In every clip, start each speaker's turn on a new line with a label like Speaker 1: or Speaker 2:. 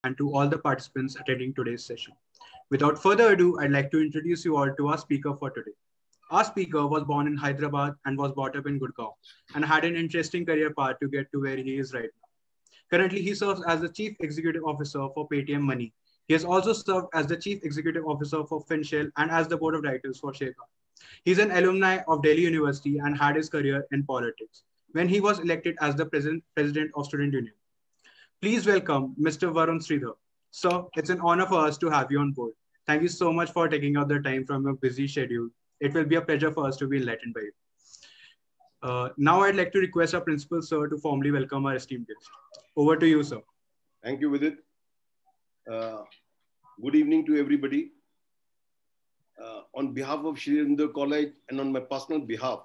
Speaker 1: and to all the participants attending today's session. Without further ado, I'd like to introduce you all to our speaker for today. Our speaker was born in Hyderabad and was brought up in Gurgaon and had an interesting career path to get to where he is right now. Currently, he serves as the Chief Executive Officer for Paytm Money. He has also served as the Chief Executive Officer for Finshell and as the Board of Directors for Sharekhan. He's an alumni of Delhi University and had his career in politics when he was elected as the President of Student Union. Please welcome Mr. Varun Sridhar. Sir, it's an honor for us to have you on board. Thank you so much for taking out the time from your busy schedule. It will be a pleasure for us to be enlightened by you. Now I'd like to request our principal, sir, to formally welcome our esteemed guest. Over to you, sir.
Speaker 2: Thank you, Vidit. Good evening to everybody. On behalf of Sri Aurobindo College and on my personal behalf,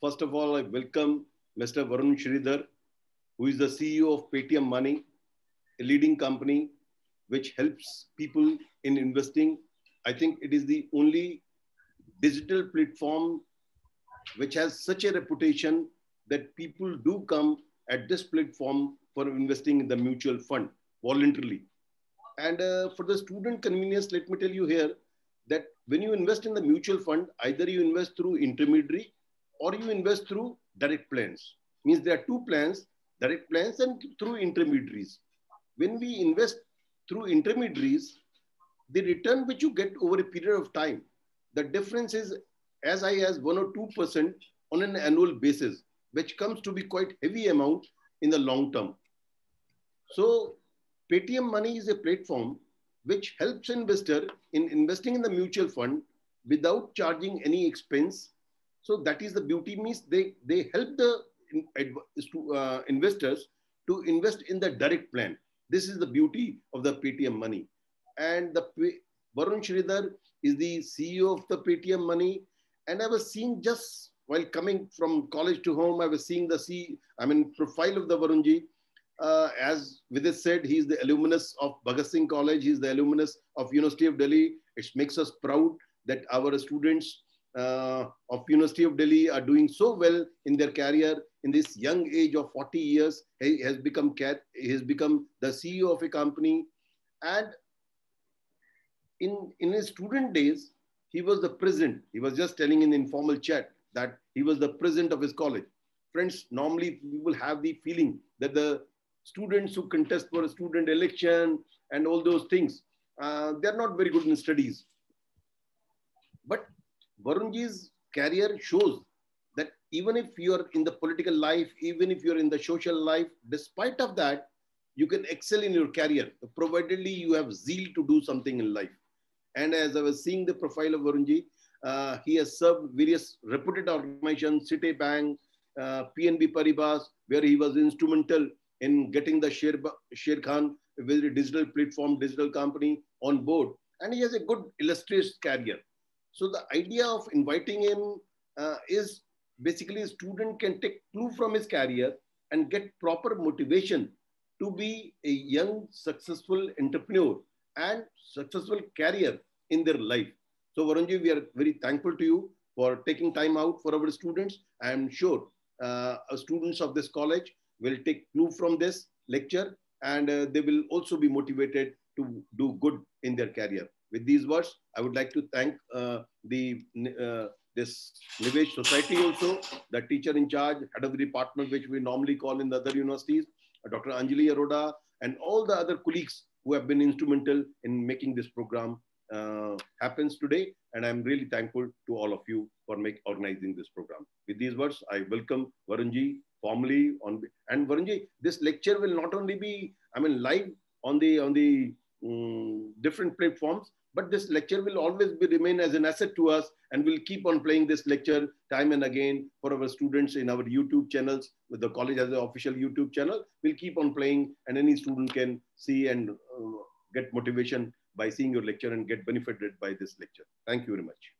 Speaker 2: first of all, I welcome Mr. Varun Sridhar, who is the CEO of Paytm Money, a leading company which helps people in investing. I think it is the only digital platform which has such a reputation that people do come at this platform for investing in the mutual fund voluntarily. And for the student convenience, let me tell you here that when you invest in the mutual fund, either you invest through intermediary or you invest through direct plans. Means there are two plans, direct plans and through intermediaries. When we invest through intermediaries, the return which you get over a period of time, the difference is as high as 1 or 2% on an annual basis, which comes to be quite heavy amount in the long term. So Paytm Money is a platform which helps investor in investing in the mutual fund without charging any expense. So that is the beauty, means they help the investors to invest in the direct plan. This is the beauty of the Paytm Money. And the Varun Sridhar is the CEO of the Paytm Money. And I was seeing just while coming from college to home, I was seeing the profile of the Varunji. As Vidit said, he is the alumnus of Bhagat Singh College. He is the alumnus of University of Delhi. It makes us proud that our students of University of Delhi are doing so well in their career. In this young age of 40 years, he has become the CEO of a company. And in his student days, he was the president. He was just telling in informal chat that he was the president of his college. Friends, normally people have the feeling that the students who contest for a student election and all those things, they're not very good in studies. But Varunji's career shows that even if you're in the political life, even if you're in the social life, despite of that, you can excel in your career, providedly you have zeal to do something in life. And as I was seeing the profile of Varunji, he has served various reputed organizations, Citibank, PNB Paribas, where he was instrumental in getting the Sharekhan, a very digital platform, digital company on board. And he has a good illustrious career. So the idea of inviting him is basically a student can take clue from his career and get proper motivation to be a young, successful entrepreneur and successful career in their life. So Varunji, we are very thankful to you for taking time out for our students. I am sure students of this college will take clue from this lecture and they will also be motivated to do good in their career. With these words, I would like to thank this Nivesh Society also, the teacher in charge, head of the department, which we normally call in the other universities, Dr. Anjali Aroda, and all the other colleagues who have been instrumental in making this program happens today. And I'm really thankful to all of you for organizing this program. With these words, I welcome Varunji formally and Varunji, this lecture will not only be, live on the different platforms, but this lecture will always remain as an asset to us, and we'll keep on playing this lecture time and again for our students in our YouTube channels. With the college has an official YouTube channel, we'll keep on playing, and any student can see and get motivation by seeing your lecture and get benefited by this lecture. Thank you very much.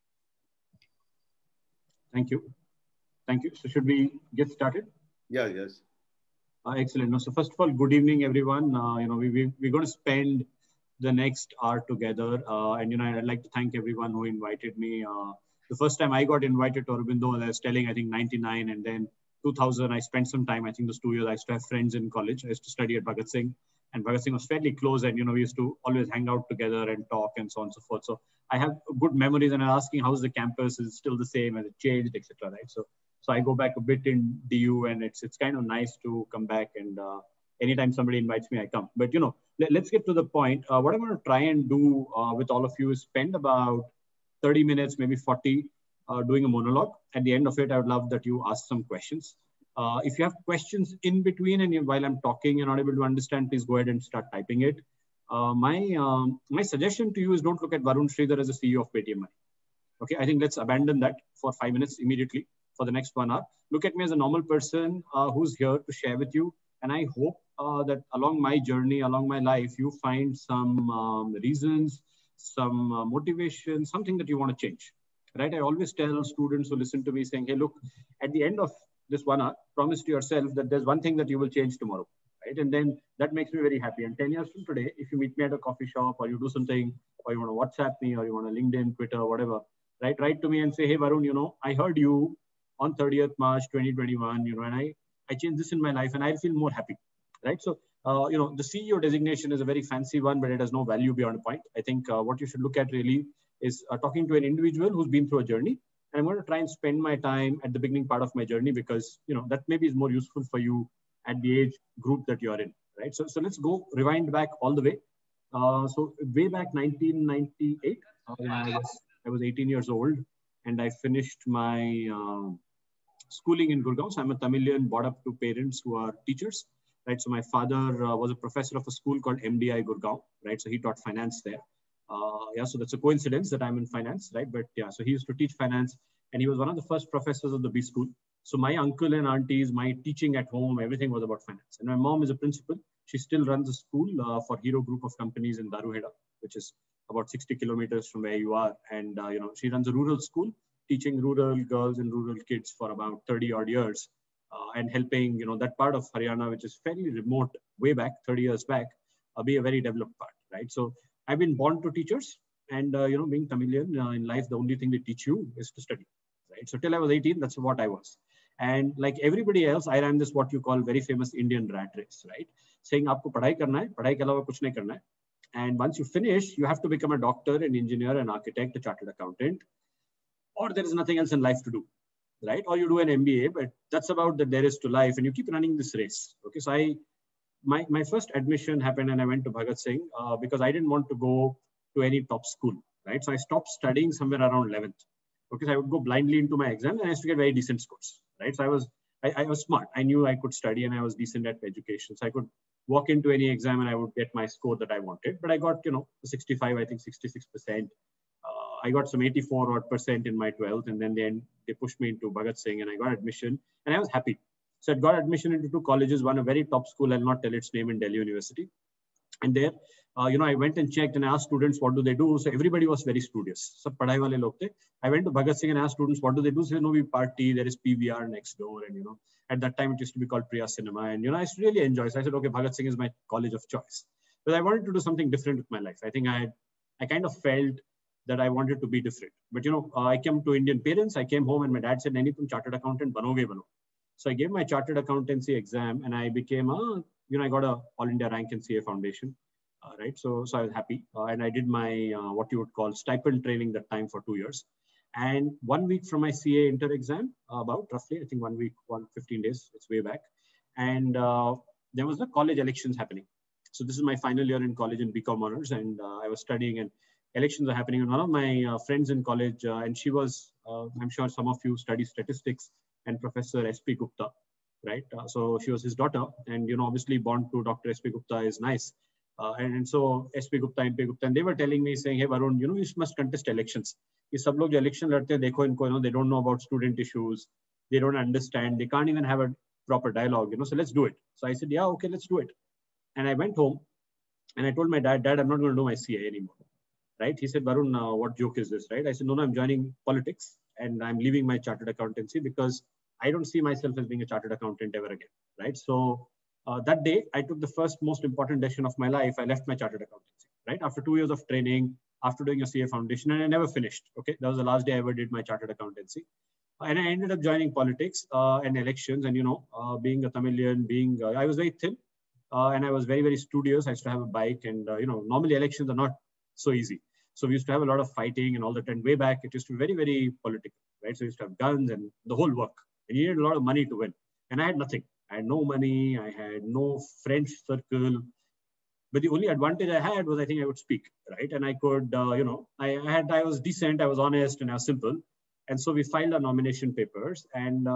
Speaker 3: Thank you. Thank you. So should we get started?
Speaker 2: Yeah, yes.
Speaker 3: Excellent. No, so first of all, good evening, everyone. We're going to spend the next hour together. I'd like to thank everyone who invited me. The first time I got invited to Aurobindo, I was telling, I think 99, and then 2000, I spent some time, I think those 2 years, I used to have friends in college. I used to study at Bhagat Singh. and Bhagat Singh was fairly close, and we used to always hang out together and talk and so on and so forth. So I have good memories, and I'm asking how's the campus, is it still the same, has it changed, etc. Right? So I go back a bit in DU, and it's kind of nice to come back, and anytime somebody invites me, I come. But let's get to the point. What I'm going to try and do with all of you is spend about 30 minutes, maybe 40, doing a monologue. At the end of it, I would love that you ask some questions. If you have questions in between and while I'm talking you're not able to understand, please go ahead and start typing it. My suggestion to you is don't look at Varun Sridhar as a CEO of Paytm Money. Okay, I think let's abandon that for 5 minutes immediately for the next 1 hour. Look at me as a normal person who's here to share with you. And I hope that along my journey, along my life, you find some reasons, some motivation, something that you want to change. Right? I always tell students who listen to me saying, hey, look, at the end of this 1 hour, promise to yourself that there's one thing that you will change tomorrow. Right? And then that makes me very happy. And 10 years from today, if you meet me at a coffee shop or you do something, or you want to WhatsApp me, or you want to LinkedIn, Twitter, whatever, right? Write to me and say, hey, Varun, I heard you on 30th March 2021, and I changed this in my life and I'll feel more happy, right? So, the CEO designation is a very fancy one, but it has no value beyond a point. I think what you should look at really is talking to an individual who's been through a journey. And I'm going to try and spend my time at the beginning part of my journey because, that maybe is more useful for you at the age group that you're in, right? So let's go rewind back all the way. So way back 1998, I was 18 years old and I finished my schooling in Gurgaon. So I'm a Tamilian brought up to parents who are teachers, right? So my father was a professor of a school called MDI Gurgaon, right? So he taught finance there. So that's a coincidence that I'm in finance, right? But yeah, so he used to teach finance and he was one of the first professors of the B school. So my uncle and aunties, my teaching at home, everything was about finance. And my mom is a principal. She still runs a school for Hero Group of Companies in Daruheda, which is about 60 kilometers from where you are. And, she runs a rural school, teaching rural girls and rural kids for about 30 odd years and helping, that part of Haryana, which is fairly remote way back, 30 years back, be a very developed part, right? So I've been born to teachers and, being Tamilian in life, the only thing they teach you is to study, right? So till I was 18, that's what I was. And like everybody else, I ran this what you call very famous Indian rat race, right? Saying, "Aapko padhai karna hai, padhai ke alawa kuch nahi karna hai." And once you finish, you have to become a doctor, an engineer, an architect, a chartered accountant, or there is nothing else in life to do, right? Or you do an MBA, but that's about that there is to life, and you keep running this race. Okay, so my first admission happened, and I went to Bhagat Singh because I didn't want to go to any top school, right? So I stopped studying somewhere around 11th. Okay, so I would go blindly into my exam, and I used to get very decent scores, right? So I was smart. I knew I could study, and I was decent at education, so I could walk into any exam and I would get my score that I wanted. But I got 65, I think 66%. I got some 84 odd percent in my 12th, and then they pushed me into Bhagat Singh, and I got admission, and I was happy. So I got admission into 2 colleges, one a very top school, I'll not tell its name, in Delhi University. And there, I went and checked and asked students, what do they do? So everybody was very studious. So padhai wale log the. I went to Bhagat Singh and asked students, what do they do? So, we party, there is PVR next door. And, at that time it used to be called Priya Cinema. And, I used to really enjoy. So I said, okay, Bhagat Singh is my college of choice. But I wanted to do something different with my life. I think I kind of felt that I wanted to be different. But, I came to Indian parents. I came home and my dad said, "Nahi, tum chartered accountant banoge bano." So I gave my chartered accountancy exam and I became I got a All India rank in CA Foundation. Right. So I was happy. And I did my, what you would call stipend training that time for 2 years. And 1 week from my CA inter exam, about roughly, I think 1 week, 15 days, it's way back. And there was the college elections happening. So this is my final year in college in BCom honors, and I was studying and elections are happening. And one of my friends in college, and she was, I'm sure some of you study statistics, and Professor S.P. Gupta, right? So she was his daughter, and obviously born to Dr. S.P. Gupta is nice. And so S.P. Gupta, MP Gupta, and they were telling me, saying, "Hey Varun, you must contest elections. Ye sab log jo election ladte hain, dekho inko, they don't know about student issues, they don't understand, they can't even have a proper dialogue, so let's do it." So I said, "Yeah, okay, let's do it." And I went home and I told my dad, "Dad, I'm not going to do my CA anymore." Right? He said, "Varun, what joke is this?" Right? I said, "No, I'm joining politics and I'm leaving my chartered accountancy because I don't see myself as being a chartered accountant ever again." Right? So that day, I took the first most important decision of my life. I left my chartered accountancy, right? After 2 years of training, after doing a CA foundation, and I never finished. Okay. That was the last day I ever did my chartered accountancy. And I ended up joining politics and elections. And, being a Tamilian, I was very thin. and I was very, very studious. I used to have a bike, and normally elections are not so easy. So we used to have a lot of fighting and all that. And way back, it used to be very, very political, right? So we used to have guns and the whole work. And you needed a lot of money to win. And I had nothing. I had no money. I had no French circle. But the only advantage I had was I think I would speak, right? And I could, I was decent, I was honest, and I was simple. And so we filed our nomination papers, and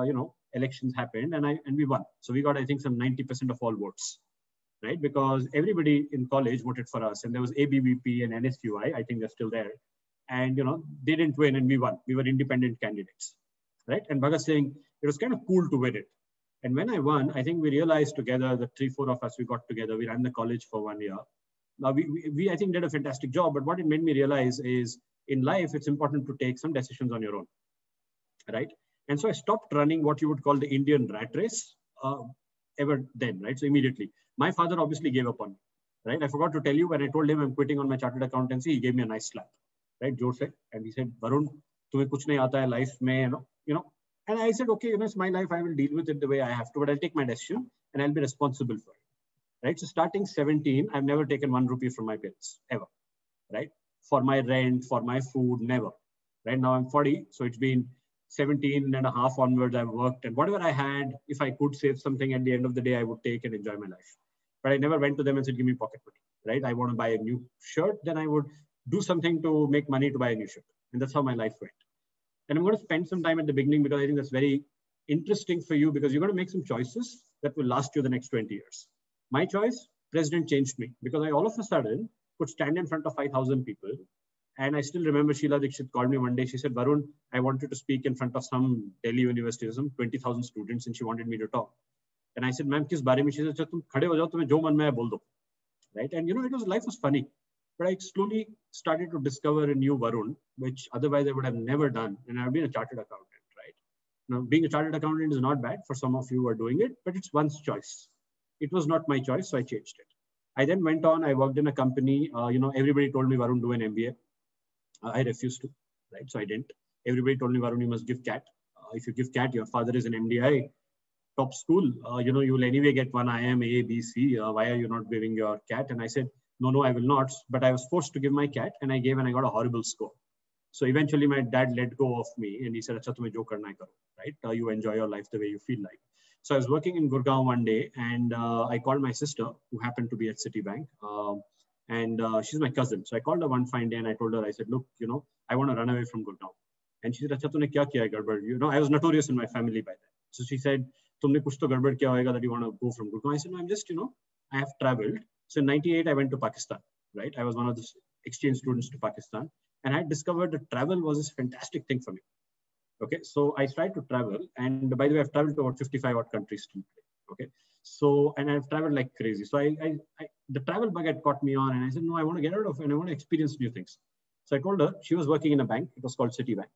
Speaker 3: elections happened, and we won. So we got, I think, some 90% of all votes, right? Because everybody in college voted for us, and there was ABVP and NSUI. I think they're still there, and they didn't win, and we won. We were independent candidates, right? And Bhagat Singh, it was kind of cool to win it. And when I won, I think we realized together, the 3-4 of us, we got together. We ran the college for 1 year. Now we I think did a fantastic job. But what it made me realize is, in life, it's important to take some decisions on your own, right? And so I stopped running what you would call the Indian rat race ever then, right? So immediately, my father obviously gave up on me, right? I forgot to tell you, when I told him I'm quitting on my chartered accountancy, he gave me a nice slap, right? Jor se. And he said, Varun, tumhe kuch nahi aata hai life mein, And I said, okay, it's my life. I will deal with it the way I have to, but I'll take my decision and I'll be responsible for it, right? So starting 17, I've never taken 1 rupee from my parents, ever, right? For my rent, for my food, never, right? Now I'm 40, so it's been 17 and a half onwards, I've worked, and whatever I had, if I could save something at the end of the day, I would take and enjoy my life. But I never went to them and said, give me pocket money, right? I want to buy a new shirt, then I would do something to make money to buy a new shirt. And that's how my life went. And I'm going to spend some time at the beginning because I think that's very interesting for you, because you're going to make some choices that will last you the next 20 years. My choice, president changed me, because I all of a sudden could stand in front of 5,000 people. And I still remember Sheila Dikshit called me one day. She said, Varun, I wanted to speak in front of some Delhi university, some 20,000 students, and she wanted me to talk. And I said, ma'am, kis baare mein? She said, tum khade ho jao, tumhe jo man mein hai bol do. Right? And life was funny. But I slowly started to discover a new Varun, which otherwise I would have never done. And I've been a chartered accountant, right? Now, being a chartered accountant is not bad for some of you who are doing it, but it's one's choice. It was not my choice, so I changed it. I then went on, I worked in a company, everybody told me, Varun, do an MBA. I refused to, right? So I didn't. Everybody told me, Varun, you must give CAT. If you give CAT, your father is an MDI, top school, you will anyway get one IM, A, B, C. Why are you not giving your CAT? And I said, no, I will not. But I was forced to give my CAT, and I gave, and I got a horrible score. So eventually my dad let go of me, and he said, Acha, tumhe jo karna hai karo, right? You enjoy your life the way you feel like. So I was working in Gurgaon one day, and I called my sister, who happened to be at Citibank. And she's my cousin. So I called her one fine day and I told her, I said, look, I want to run away from Gurgaon. And she said, Acha, tune kya kiya hai gadbad? I was notorious in my family by then. So she said, tumne kuch to gadbad kiya hoega that you want to go from Gurgaon? I said, no, I'm just, I have traveled. So in 98, I went to Pakistan, right? I was one of the exchange students to Pakistan. And I discovered that travel was this fantastic thing for me. Okay, so I tried to travel. And by the way, I've traveled to about 55 odd countries till today. Okay, so, and I've traveled like crazy. So the travel bug had caught me on, and I said, no, I want to get out of it and I want to experience new things. So I told her, she was working in a bank. It was called Citibank.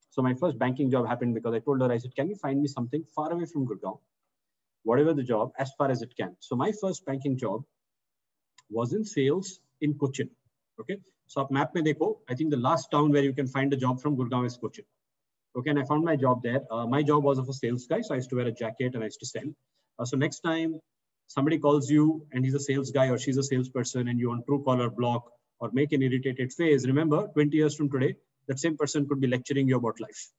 Speaker 3: So my first banking job happened because I told her, I said, can you find me something far away from Gurgaon? Whatever the job, as far as it can. So my first banking job was in sales in Cochin. Okay, so up map mein dekho, I think the last town where you can find a job from Gurgaon is Cochin. Okay, and I found my job there. My job was of a sales guy, so I used to wear a jacket and I used to sell. So next time somebody calls you and he's a sales guy or she's a salesperson and you on Truecaller block or make an irritated face, remember 20 years from today, that same person could be lecturing you about life.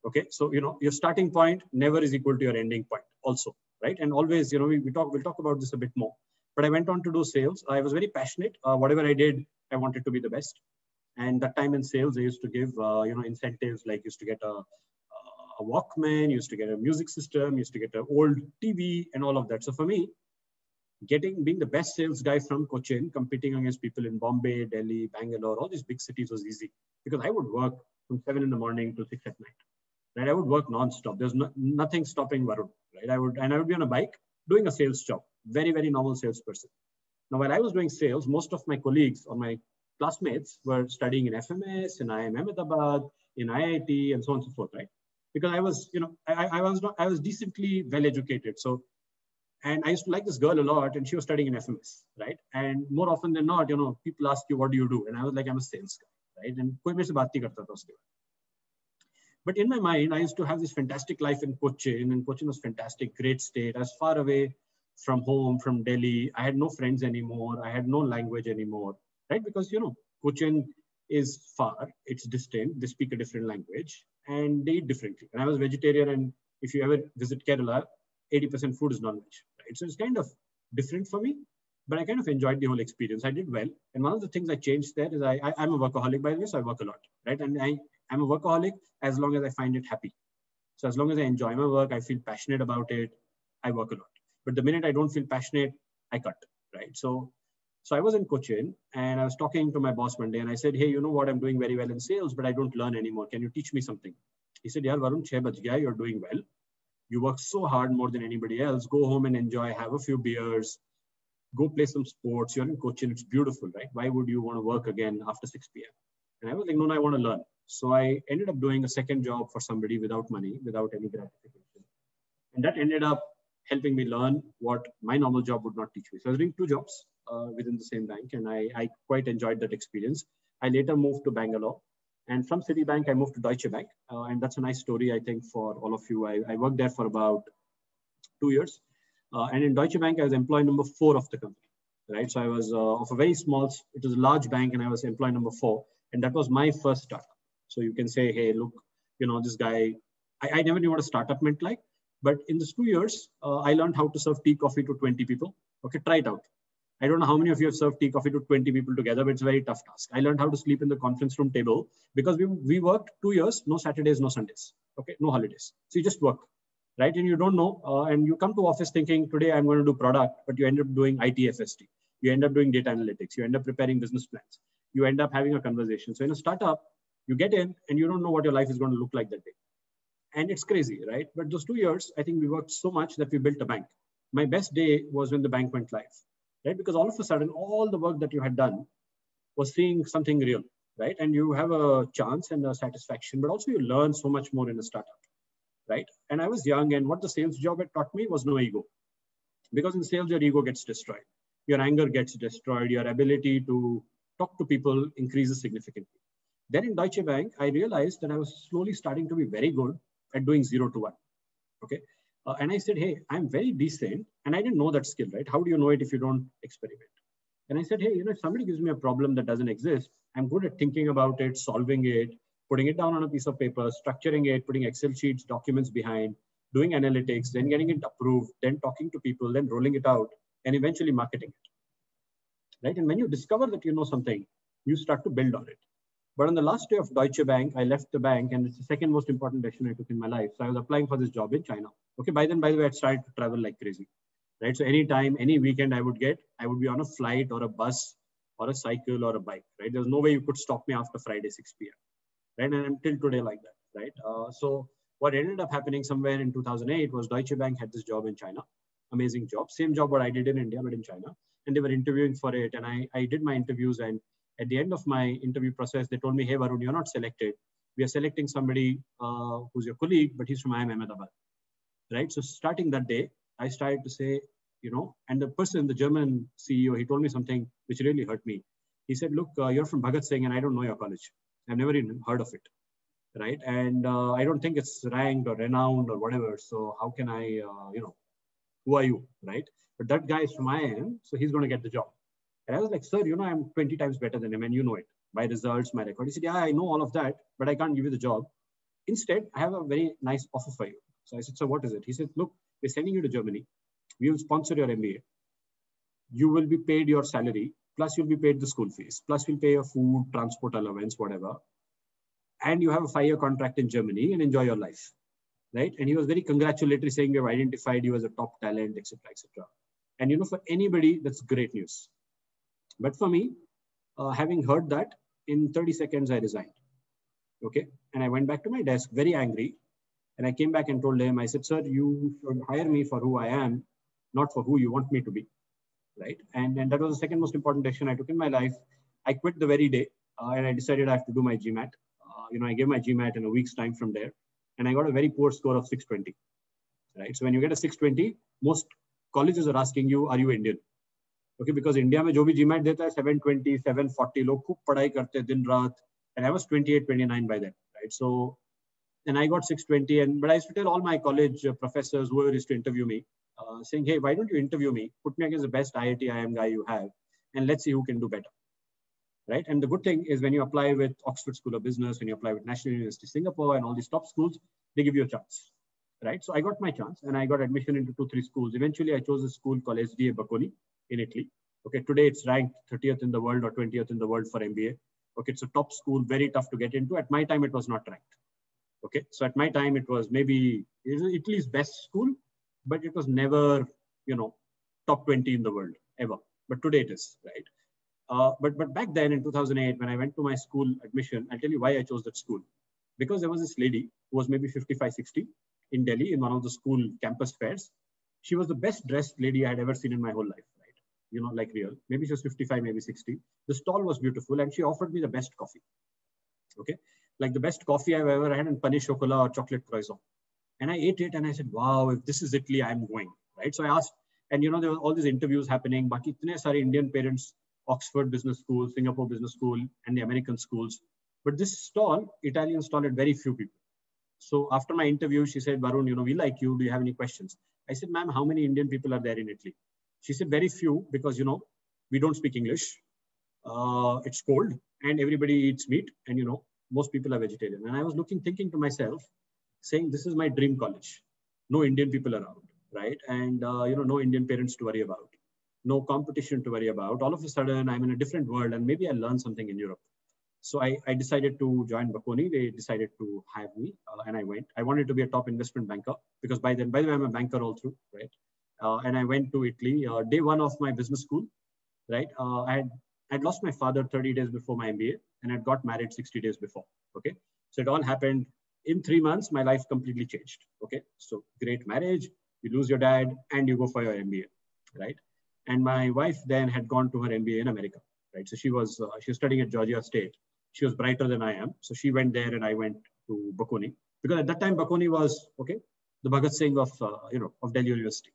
Speaker 3: Okay, so your starting point never is equal to your ending point also, right? And always, we'll talk about this a bit more. But I went on to do sales. I was very passionate. Whatever I did, I wanted to be the best. And that time in sales, I used to give, incentives, like used to get a Walkman, used to get a music system, used to get an old TV and all of that. So for me, being the best sales guy from Cochin, competing against people in Bombay, Delhi, Bangalore, all these big cities was easy because I would work from 7 in the morning to 6 at night. Right? I would work non-stop. There's nothing stopping Varun. Right? I would be on a bike doing a sales job. Very, very normal salesperson. Now, while I was doing sales, most of my colleagues or my classmates were studying in FMS, in IIM Ahmedabad, in IIT, and so on and so forth, right? Because I was, I was decently well educated. So, and I used to like this girl a lot, and she was studying in FMS, right? And more often than not, people ask you, what do you do? And I was like, I'm a sales guy, right? And koi mere se baat nahi karta tha uske baad. But in my mind, I used to have this fantastic life in Cochin, and Cochin was fantastic, great state. I was far away from home, from Delhi. I had no friends anymore. I had no language anymore, right? Because, Cochin is far, it's distant, they speak a different language and they eat differently. And I was vegetarian, and if you ever visit Kerala, 80% food is non-veg, right? So it's kind of different for me, but I kind of enjoyed the whole experience. I did well. And one of the things I changed there is I'm a workaholic, by the way, so I work a lot, right? And I'm a workaholic as long as I find it happy. So as long as I enjoy my work, I feel passionate about it, I work a lot. But the minute I don't feel passionate, I cut, right? So I was in Cochin and I was talking to my boss one day and I said, hey, you know what? I'm doing very well in sales, but I don't learn anymore. Can you teach me something? He said, yeah, Varun, 6 baj gaya, you're doing well. You work so hard more than anybody else. Go home and enjoy, have a few beers, go play some sports. You're in Cochin, it's beautiful, right? Why would you want to work again after 6 p.m.? And I was like, no, I want to learn. So I ended up doing a second job for somebody without money, without any gratification. And that ended up helping me learn what my normal job would not teach me. So I was doing 2 jobs within the same bank, and I quite enjoyed that experience. I later moved to Bangalore, and from Citibank, I moved to Deutsche Bank. And that's a nice story, I think, for all of you. I worked there for about 2 years. And in Deutsche Bank, I was employee number 4 of the company, right? So I was of a very small, it was a large bank, and I was employee number 4. And that was my first startup. So you can say, hey, look, this guy, I never knew what a startup meant like. But in these 2 years, I learned how to serve tea, coffee to 20 people. Okay, try it out. I don't know how many of you have served tea, coffee to 20 people together, but it's a very tough task. I learned how to sleep in the conference room table because we worked 2 years, no Saturdays, no Sundays. Okay, no holidays. So you just work, right? And you don't know, and you come to office thinking, today I'm going to do product, but you end up doing ITFST. You end up doing data analytics. You end up preparing business plans. You end up having a conversation. So in a startup, you get in and you don't know what your life is going to look like that day. And it's crazy, right? But those 2 years, I think we worked so much that we built a bank. My best day was when the bank went live, right? Because all of a sudden, all the work that you had done was seeing something real, right? And you have a chance and a satisfaction, but also you learn so much more in a startup, right? And I was young, and what the sales job had taught me was no ego. Because in sales, your ego gets destroyed. Your anger gets destroyed. Your ability to talk to people increases significantly. Then in Deutsche Bank, I realized that I was slowly starting to be very good at doing 0 to 1. Okay. And I said, hey, I'm very decent. And I didn't know that skill, right? How do you know it if you don't experiment? And I said, hey, if somebody gives me a problem that doesn't exist, I'm good at thinking about it, solving it, putting it down on a piece of paper, structuring it, putting Excel sheets, documents behind, doing analytics, then getting it approved, then talking to people, then rolling it out, and eventually marketing it, right? And when you discover that you know something, you start to build on it. But on the last day of Deutsche Bank, I left the bank, and it's the second most important decision I took in my life. So I was applying for this job in China. Okay, by then, by the way, I started to travel like crazy, right? So anytime, any weekend I would be on a flight or a bus or a cycle or a bike, right? There's no way you could stop me after Friday, 6 p.m., right? And until today like that, right? So what ended up happening somewhere in 2008 was Deutsche Bank had this job in China, amazing job, same job what I did in India, but in China. And they were interviewing for it. And I did my interviews, and at the end of my interview process, they told me, hey, Varun, you're not selected. We are selecting somebody who's your colleague, but he's from IIM Ahmedabad, right? So starting that day, I started to say, and the person, the German CEO, he told me something which really hurt me. He said, look, you're from Bhagat Singh, and I don't know your college. I've never even heard of it, right? And I don't think it's ranked or renowned or whatever. So how can I, who are you, right? But that guy is from IIM, so he's going to get the job. And I was like, sir, I'm 20 times better than him, and you know it by results, my record. He said, yeah, I know all of that, but I can't give you the job. Instead, I have a very nice offer for you. So I said, so what is it? He said, look, we're sending you to Germany. We will sponsor your MBA. You will be paid your salary, plus you'll be paid the school fees, plus we'll pay your food, transport allowance, whatever. And you have a 5-year contract in Germany and enjoy your life, right? And he was very congratulatory, saying we have identified you as a top talent, etc., etc. And for anybody, that's great news. But for me, having heard that, in 30 seconds, I resigned. Okay. And I went back to my desk, very angry. And I came back and told him, I said, sir, you should hire me for who I am, not for who you want me to be. Right. And that was the second most important decision I took in my life. I quit the very day and I decided I have to do my GMAT. I gave my GMAT in a week's time from there. And I got a very poor score of 620. Right. So when you get a 620, most colleges are asking you, are you Indian? Okay, because India में जो भी GMAT देता है 720, 740 लोग खूब पढ़ाई करते दिन रात, and I was 28, 29 by then, right? So, and I got 620, but I used to tell all my college professors, whoever used to interview me, saying, hey, why don't you interview me? Put me against the best IIT IIM guy you have, and let's see who can do better. Right? And the good thing is when you apply with Oxford School of Business, when you apply with National University Singapore and all these top schools, they give you a chance. Right? So I got my chance and I got admission into 2-3 schools. Eventually, I chose a school called SDA Bocconi in Italy. Okay, today it's ranked 30th in the world or 20th in the world for MBA. Okay, it's a top school, very tough to get into. At my time, it was not ranked. Okay, so at my time, it was maybe Italy's best school, but it was never, top 20 in the world ever. But today it is, right? But back then in 2008, when I went to my school admission, I'll tell you why I chose that school. Because there was this lady who was maybe 55, 60 in Delhi in one of the school campus fairs. She was the best dressed lady I had ever seen in my whole life, right? Like real. Maybe she was 55, maybe 60. The stall was beautiful and she offered me the best coffee. Okay. Like the best coffee I've ever had in paneer chocolat or chocolate croissant. And I ate it and I said, wow, if this is Italy, I'm going, right? So I asked, and there were all these interviews happening. Baki itne sare Indian parents, Oxford Business School, Singapore Business School, and the American schools. But this stall, Italian stall, had very few people. So after my interview, she said, Varun, we like you. Do you have any questions? I said, ma'am, how many Indian people are there in Italy? She said, very few, because, we don't speak English. It's cold and everybody eats meat and, most people are vegetarian. And I was thinking to myself, saying, this is my dream college. No Indian people around, right? And, no Indian parents to worry about. No competition to worry about. All of a sudden, I'm in a different world and maybe I'll learn something in Europe. So I decided to join Bocconi. They decided to have me and I went. I wanted to be a top investment banker because by the way, I'm a banker all through, right? And I went to Italy. Day one of my business school, right? I'd lost my father 30 days before my MBA and I'd got married 60 days before, okay? So it all happened in 3 months. My life completely changed, okay? So great marriage, you lose your dad and you go for your MBA, right? And my wife then had gone to her MBA in America, right? So she was studying at Georgia State. She was brighter than I am. So she went there and I went to Bocconi. Because at that time, Bocconi was, okay, the Bhagat Singh of Delhi University,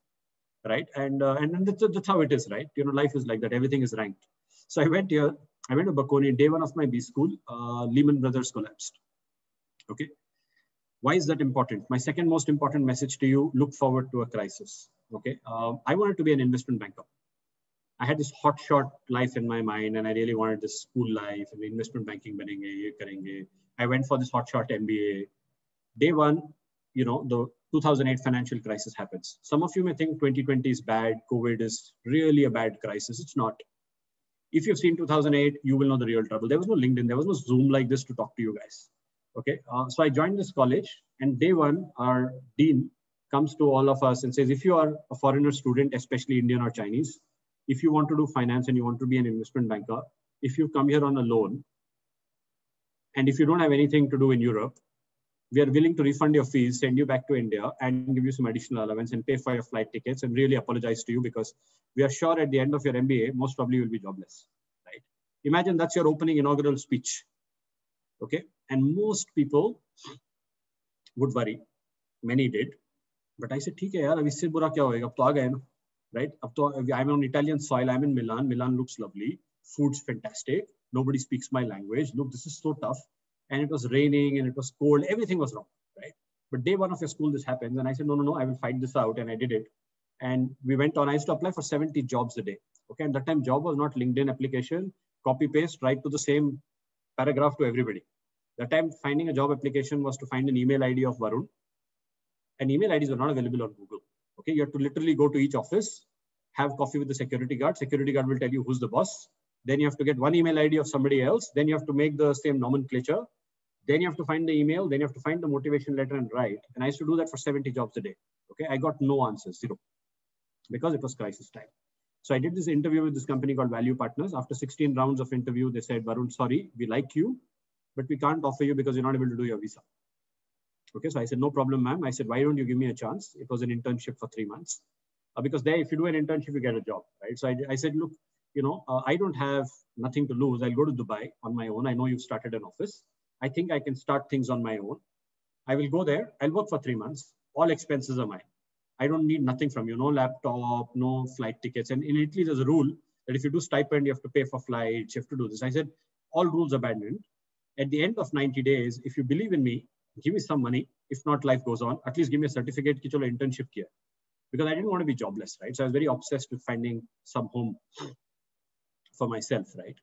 Speaker 3: right? And that's how it is, right? Life is like that. Everything is ranked. So I went to Bocconi. Day one of my B school, Lehman Brothers collapsed, okay? Why is that important? My second most important message to you, look forward to a crisis, okay? I wanted to be an investment banker. I had this hotshot life in my mind and I really wanted this school life and investment banking karenge. I went for this hotshot MBA. Day one, the 2008 financial crisis happens. Some of you may think 2020 is bad. COVID is really a bad crisis. It's not. If you've seen 2008, you will know the real trouble. There was no LinkedIn. There was no Zoom like this to talk to you guys. Okay. So I joined this college and day one, our dean comes to all of us and says, if you are a foreigner student, especially Indian or Chinese, if you want to do finance and you want to be an investment banker, if you come here on a loan, and if you don't have anything to do in Europe, we are willing to refund your fees, send you back to India and give you some additional allowance and pay for your flight tickets and really apologize to you because we are sure at the end of your MBA, most probably you will be jobless, right? Imagine that's your opening inaugural speech, okay? And most people would worry. Many did. But I said, ठीक है यार, अब इससे बुरा क्या होएगा? अब तो आ गए ना, right? I'm on Italian soil. I'm in Milan. Milan looks lovely. Food's fantastic. Nobody speaks my language. Look, this is so tough. And it was raining and it was cold. Everything was wrong, right? But day one of your school, this happens. And I said, no, I will fight this out. And I did it. And we went on. I used to apply for 70 jobs a day. Okay. And that time, job was not LinkedIn application, copy paste, write to the same paragraph to everybody. That time, finding a job application was to find an email ID of Varun. And email IDs were not available on Google. Okay. You have to literally go to each office, have coffee with the security guard. Security guard will tell you who's the boss. Then you have to get one email ID of somebody else. Then you have to make the same nomenclature. Then you have to find the email. Then you have to find the motivation letter and write. And I used to do that for 70 jobs a day. Okay. I got no answers, zero, because it was crisis time. So I did this interview with this company called Value Partners. After 16 rounds of interview, they said, Varun, sorry, we like you, but we can't offer you because you're not able to do your visa. Okay. So I said, no problem, ma'am. I said, why don't you give me a chance? It was an internship for 3 months. Because there, if you do an internship, you get a job, right? So I said, look, I don't have nothing to lose. I'll go to Dubai on my own. I know you've started an office. I think I can start things on my own. I will go there. I'll work for 3 months. All expenses are mine. I don't need nothing from you. No laptop, no flight tickets. And in Italy, there's a rule that if you do stipend, you have to pay for flights. You have to do this. I said, all rules abandoned. At the end of 90 days, if you believe in me, give me some money. If not, life goes on. At least give me a certificate ki chalo internship kiya. because I didn't want to be jobless, right? So I was very obsessed with finding some home for myself, right?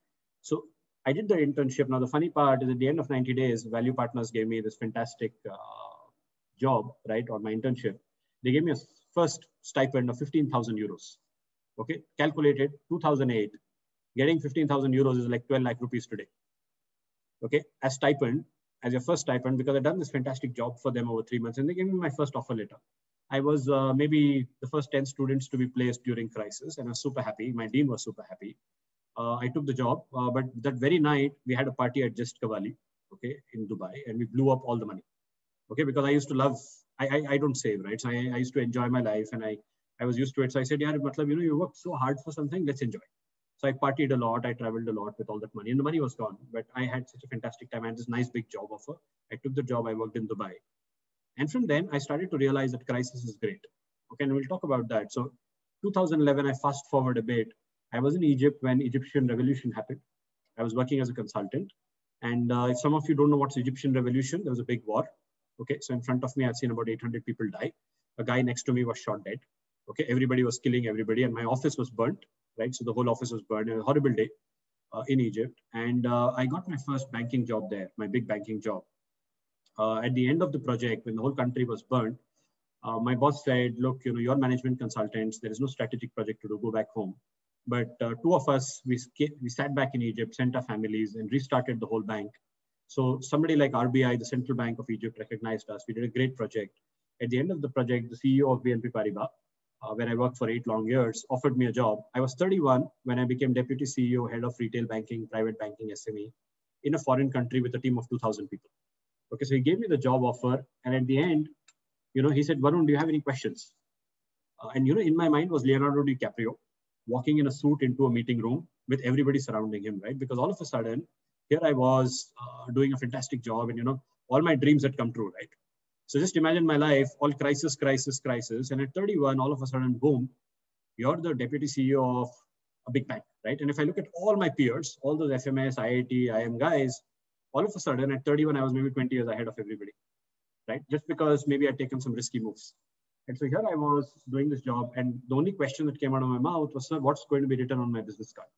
Speaker 3: So I did the internship. Now, the funny part is at the end of 90 days, Value Partners gave me this fantastic job, right, on my internship. They gave me a first stipend of 15,000 euros. Okay, calculated 2008, getting 15,000 euros is like 12 lakh rupees today. Okay, as stipend, as your first stipend, because I've done this fantastic job for them over 3 months, and they gave me my first offer letter. I was maybe the first 10 students to be placed during crisis, and I was super happy. My dean was super happy. I took the job, but that very night we had a party at Just Kavali, okay, in Dubai, and we blew up all the money. Okay, because I used to love, I don't save, right? So I used to enjoy my life, and I was used to it. So I said, yeah, matlab, you worked so hard for something, let's enjoy. So I partied a lot, I traveled a lot with all that money, and the money was gone. But I had such a fantastic time. I had this nice big job offer. I took the job, I worked in Dubai. And from then, I started to realize that crisis is great. Okay, and we'll talk about that. So 2011, I fast forward a bit. I was in Egypt when Egyptian revolution happened. I was working as a consultant. And if some of you don't know what's Egyptian revolution, there was a big war. Okay, so in front of me, I've seen about 800 people die. A guy next to me was shot dead. Okay, everybody was killing everybody, and my office was burnt, right? So the whole office was burned. It was a horrible day in Egypt. And I got my first banking job there, my big banking job. At the end of the project, when the whole country was burnt, my boss said, look, you're management consultants. There is no strategic project to do, go back home. But two of us, we sat back in Egypt, sent our families, and restarted the whole bank. So somebody like RBI, the Central Bank of Egypt, recognized us. We did a great project. At the end of the project, the CEO of BNP Paribas, where I worked for 8 long years, offered me a job. I was 31 when I became deputy CEO, head of retail banking, private banking, SME, in a foreign country with a team of 2,000 people. Okay, so he gave me the job offer. And at the end, he said, Varun, do you have any questions? And in my mind was Leonardo DiCaprio walking in a suit into a meeting room with everybody surrounding him, right? Because all of a sudden, here I was doing a fantastic job, and all my dreams had come true, right? So just imagine my life, all crisis, crisis, crisis. And at 31, all of a sudden, boom, you're the deputy CEO of a big bank, right? And if I look at all my peers, all those FMS, IIT, IM guys, all of a sudden at 31, I was maybe 20 years ahead of everybody, right? Just because maybe I'd taken some risky moves. And so here I was doing this job, and the only question that came out of my mouth was, sir, what's going to be written on my business card?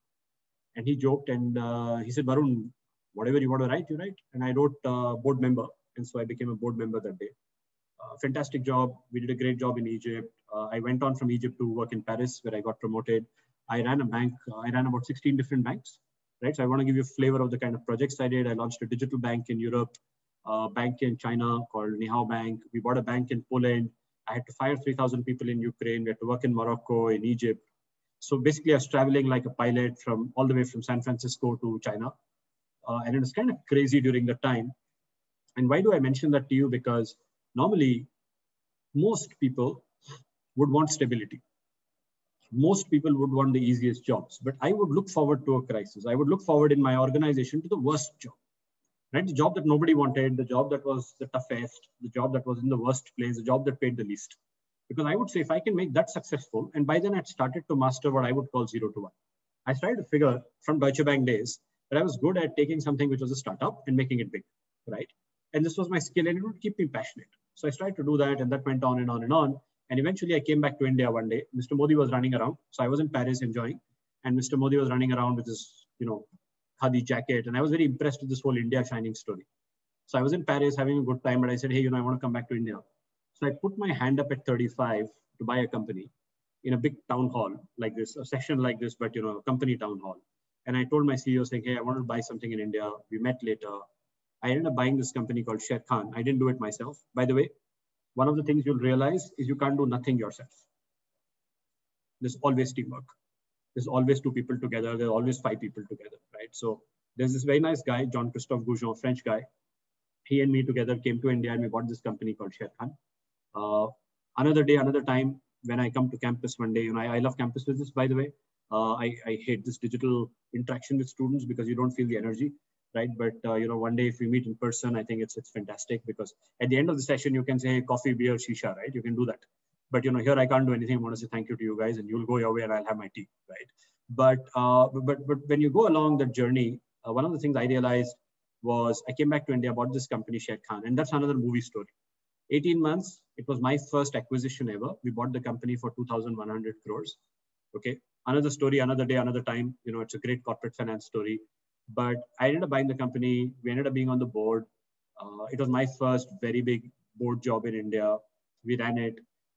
Speaker 3: And he joked, and he said, Varun, whatever you want to write, you write. And I wrote board member. And so I became a board member that day. Fantastic job. We did a great job in Egypt. I went on from Egypt to work in Paris, where I got promoted. I ran a bank. I ran about 16 different banks, right? So I want to give you a flavor of the kind of projects I did. I launched a digital bank in Europe, a bank in China called Nihao Bank. We bought a bank in Poland. I had to fire 3,000 people in Ukraine. We had to work in Morocco, in Egypt. So basically, I was traveling like a pilot all the way from San Francisco to China. And it was kind of crazy during the time. And why do I mention that to you? Because normally, most people would want stability. Most people would want the easiest jobs. But I would look forward to a crisis. I would look forward in my organization to the worst job. Right? The job that nobody wanted, the job that was the toughest, the job that was in the worst place, the job that paid the least. Because I would say if I can make that successful, and by then I'd started to master what I would call 0 to 1. I started to figure from Deutsche Bank days that I was good at taking something which was a startup and making it big, right? And this was my skill, and it would keep me passionate. So I started to do that, and that went on and on and on. And eventually I came back to India one day. Mr. Modi was running around. So I was in Paris enjoying, and Mr. Modi was running around with his, khadi jacket. And I was very impressed with this whole India shining story. So I was in Paris having a good time, but I said, hey, I want to come back to India. So I put my hand up at 35 to buy a company in a big town hall like this, a session like this, but a company town hall. And I told my CEO saying, hey, I want to buy something in India. We met later. I ended up buying this company called Sharekhan. I didn't do it myself. By the way, one of the things you'll realize is you can't do nothing yourself. There's always teamwork. There's always 2 people together. There's always 5 people together, right? So there's this very nice guy, Jean-Christophe Goujon, French guy. He and me together came to India, and we bought this company called Sharekhan. Another day, another time, when I come to campus one day, I love campus visits, by the way. I hate this digital interaction with students because you don't feel the energy, right? But, one day if we meet in person, I think it's fantastic because at the end of the session, you can say, hey, coffee, beer, shisha, right? You can do that. But, here I can't do anything. I want to say thank you to you guys, and you'll go your way and I'll have my tea, right? But when you go along the journey, one of the things I realized was I came back to India, bought this company, Sharekhan, and that's another movie story. 18 months, it was my first acquisition ever. We bought the company for 2,100 crores. Okay. Another story, another day, another time. You know, it's a great corporate finance story. But I ended up buying the company. We ended up being on the board. It was my first very big board job in India. We ran it.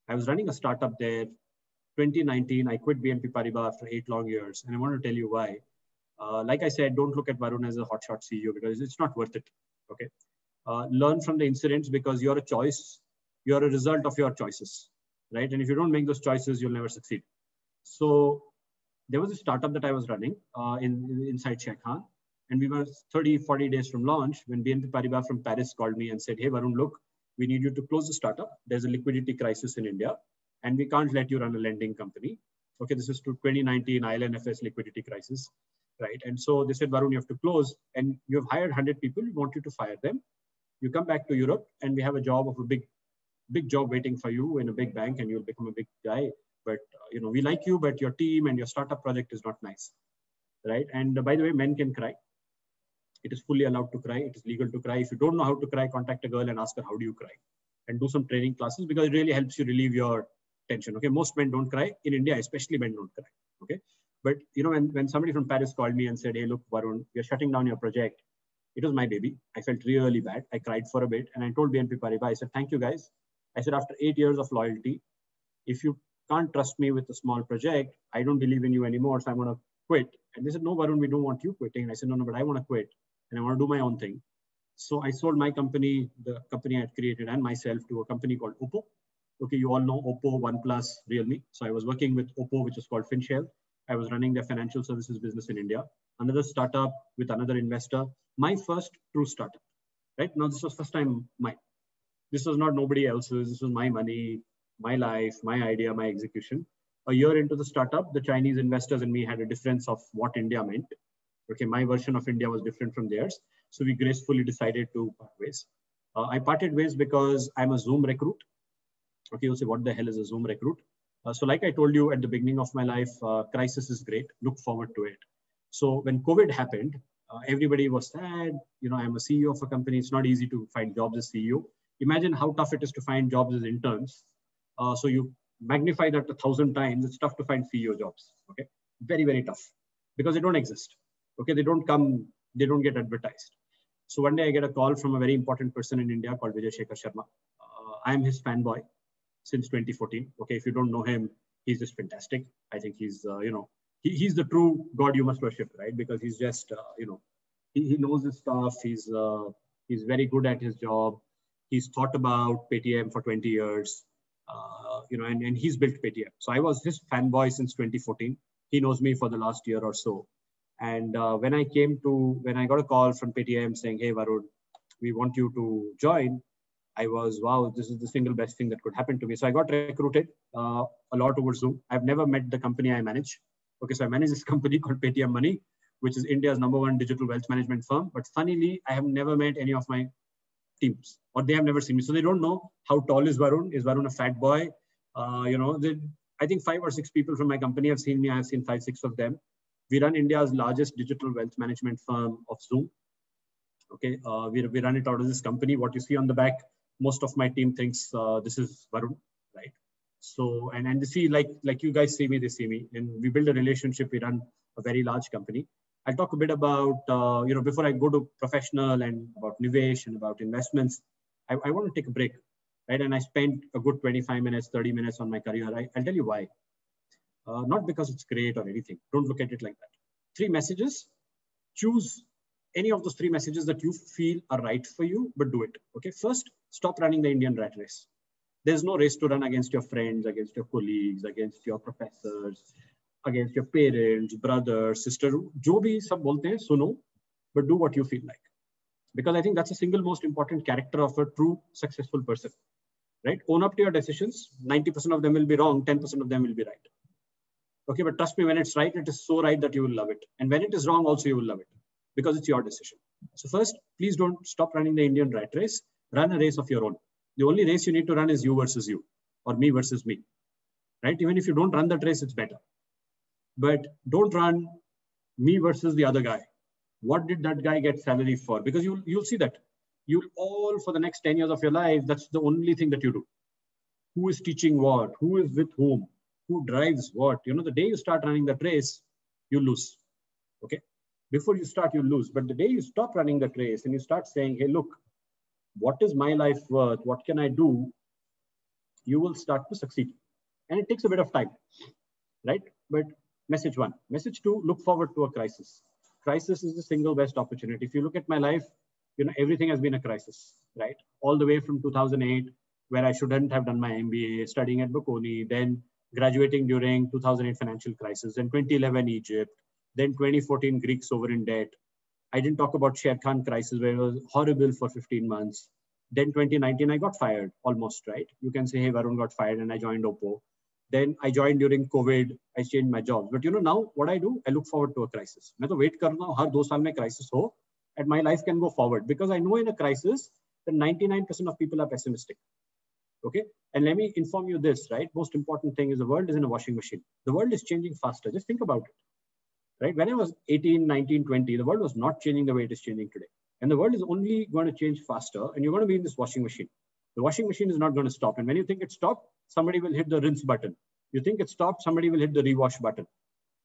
Speaker 3: I was running a startup there. 2019, I quit BNP Paribas after 8 long years. And I want to tell you why. Like I said, don't look at Varun as a hotshot CEO because it's not worth it. Okay. Learn from the incidents because you're a choice. You're a result of your choices, right? And if you don't make those choices, you'll never succeed. So there was a startup that I was running inside Sharekhan. And we were 30, 40 days from launch when BNP Paribas from Paris called me and said, hey, Varun, look, we need you to close the startup. There's a liquidity crisis in India and we can't let you run a lending company. Okay, this is to 2019 IL&FS liquidity crisis, right? And so they said, Varun, you have to close and you have hired 100 people. We want you to fire them. You come back to Europe and we have a job of a big job waiting for you in a big bank and you'll become a big guy. But, you know, we like you, but your team and your startup project is not nice, right? And by the way, men can cry. It is fully allowed to cry. It is legal to cry. If you don't know how to cry, contact a girl and ask her, how do you cry? And do some training classes because it really helps you relieve your tension. Okay, most men don't cry. In India, especially men don't cry. Okay, but you know, when somebody from Paris called me and said, hey, look, Varun, we are shutting down your project. It was my baby. I felt really bad. I cried for a bit and I told BNP Paribas, I said, thank you guys. I said, after 8 years of loyalty, if you can't trust me with a small project, I don't believe in you anymore. So I'm going to quit. And they said, no, Varun, we don't want you quitting. And I said, no, but I want to quit. And I want to do my own thing. So I sold my company, the company I had created and myself to a company called Oppo. Okay, you all know Oppo, OnePlus, Realme. So I was working with Oppo, which is called FinShare. I was running their financial services business in India. Another startup with another investor. My first true startup, right? Now, this was first time mine. This was not nobody else's. This was my money, my life, my idea, my execution. A year into the startup, the Chinese investors and me had a difference of what India meant. Okay, my version of India was different from theirs. So we gracefully decided to part ways. I parted ways because I'm a Zoom recruit. Okay, you'll say, what the hell is a Zoom recruit? So like I told you at the beginning of my life, crisis is great. Look forward to it. So when COVID happened, everybody was sad. You know, I'm a CEO of a company. It's not easy to find jobs as CEO. Imagine how tough it is to find jobs as interns. So you magnify that 1,000 times. It's tough to find CEO jobs. Okay, very, very tough because they don't exist. Okay, they don't come, they don't get advertised. So one day I get a call from a very important person in India called Vijay Shekhar Sharma. I'm his fanboy since 2014. Okay, if you don't know him, he's just fantastic. I think he's, you know, he's the true God you must worship, right? Because he's just, you know, he knows his stuff. He's very good at his job. He's thought about Paytm for 20 years, you know, and he's built Paytm. So I was his fanboy since 2014. He knows me for the last year or so. And when I got a call from Paytm saying, hey, Varun, we want you to join, I was, wow, this is the single best thing that could happen to me. So I got recruited a lot over Zoom. I've never met the company I manage. Okay, so I manage this company called Paytm Money, which is India's #1 digital wealth management firm. But funnily, I have never met any of my teams, or they have never seen me. So they don't know how tall is Varun. Is Varun a fat boy? You know, I think 5 or 6 people from my company have seen me. I have seen 5, 6 of them. We run India's largest digital wealth management firm of Zoom. Okay, we run it out of this company. What you see on the back, most of my team thinks this is Varun, right? So, and they see, like you guys see me, they see me. And we build a relationship. We run a very large company. I'll talk a bit about, you know, before I go to professional and about Nivesh and about investments, I want to take a break, right? And I spent a good 25 minutes, 30 minutes on my career. I'll tell you why. Not because it's great or anything. Don't look at it like that. 3 messages. Choose any of those 3 messages that you feel are right for you, but do it. Okay. First, stop running the Indian rat race. There's no race to run against your friends, against your colleagues, against your professors, against your parents, brothers, sisters. Jo bhi sab bolte hain, suno, but do what you feel like. Because I think that's the single most important character of a true successful person, right? Own up to your decisions. 90% of them will be wrong. 10% of them will be right. Okay, but trust me, when it's right, it is so right that you will love it. And when it is wrong, also you will love it because it's your decision. So first, please don't stop running the Indian rat race. Run a race of your own. The only race you need to run is you versus you, or me versus me, right? Even if you don't run that race, it's better. But don't run me versus the other guy. What did that guy get salary for? Because you'll see that You'll all, for the next 10 years of your life, that's the only thing that you do. Who is teaching what? Who is with whom? Who drives what? You know, the day you start running that race, you lose. Okay. Before you start, you lose. But the day you stop running that race and you start saying, hey, look, what is my life worth? What can I do? You will start to succeed. And it takes a bit of time, right? But message one. Message two, look forward to a crisis. Crisis is the single best opportunity. If you look at my life, you know, everything has been a crisis, right? All the way from 2008, where I shouldn't have done my MBA, studying at Bocconi, then graduating during 2008 financial crisis, then 2011 Egypt, then 2014 Greek sovereign debt. I didn't talk about Sher Khan crisis, where it was horrible for 15 months. Then 2019, I got fired almost, right? You can say, hey, Varun got fired and I joined Oppo. Then I joined during COVID. I changed my jobs. But you know, now what I do, I look forward to a crisis. मैं तो wait कर रहा हूँ हर 2 साल में crisis हो, and my life can go forward, because I know in a crisis that 99% of people are pessimistic. Okay, and let me inform you this, right? Most important thing is the world is in a washing machine. The world is changing faster. Just think about it, right? When I was 18, 19, 20, the world was not changing the way it is changing today. And the world is only going to change faster, and you're going to be in this washing machine. The washing machine is not going to stop. And when you think it stopped, somebody will hit the rinse button. You think it stopped, somebody will hit the rewash button.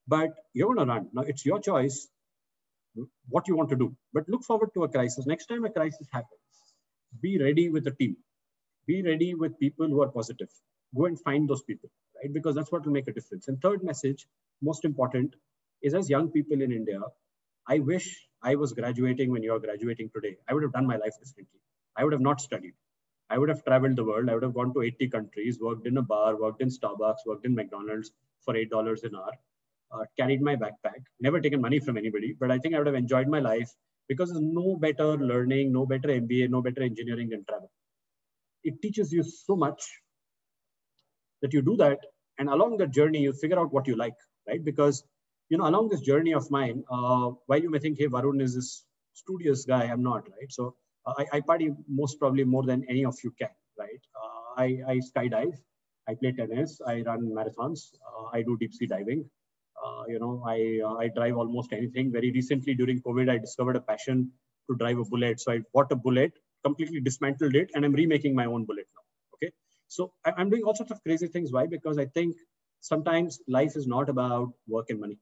Speaker 3: But you're going to run. Now, it's your choice what you want to do. But look forward to a crisis. Next time a crisis happens, be ready with a team. Be ready with people who are positive. Go and find those people, right? Because that's what will make a difference. And third message, most important, is as young people in India, I wish I was graduating when you're graduating today. I would have done my life differently. I would have not studied. I would have traveled the world. I would have gone to 80 countries, worked in a bar, worked in Starbucks, worked in McDonald's for $8 an hour, carried my backpack, never taken money from anybody. But I think I would have enjoyed my life, because there's no better learning, no better MBA, no better engineering than travel. It teaches you so much that you do that. And along that journey, you figure out what you like, right? Because, you know, along this journey of mine, while you may think, hey, Varun is this studious guy, I'm not, right? So I party most probably more than any of you can, right? I skydive, I play tennis, I run marathons, I do deep sea diving. You know, I drive almost anything. Very recently during COVID, I discovered a passion to drive a bullet. So I bought a bullet, completely dismantled it, and I'm remaking my own bullet now. Okay. So I'm doing all sorts of crazy things. Why? Because I think sometimes life is not about work and money.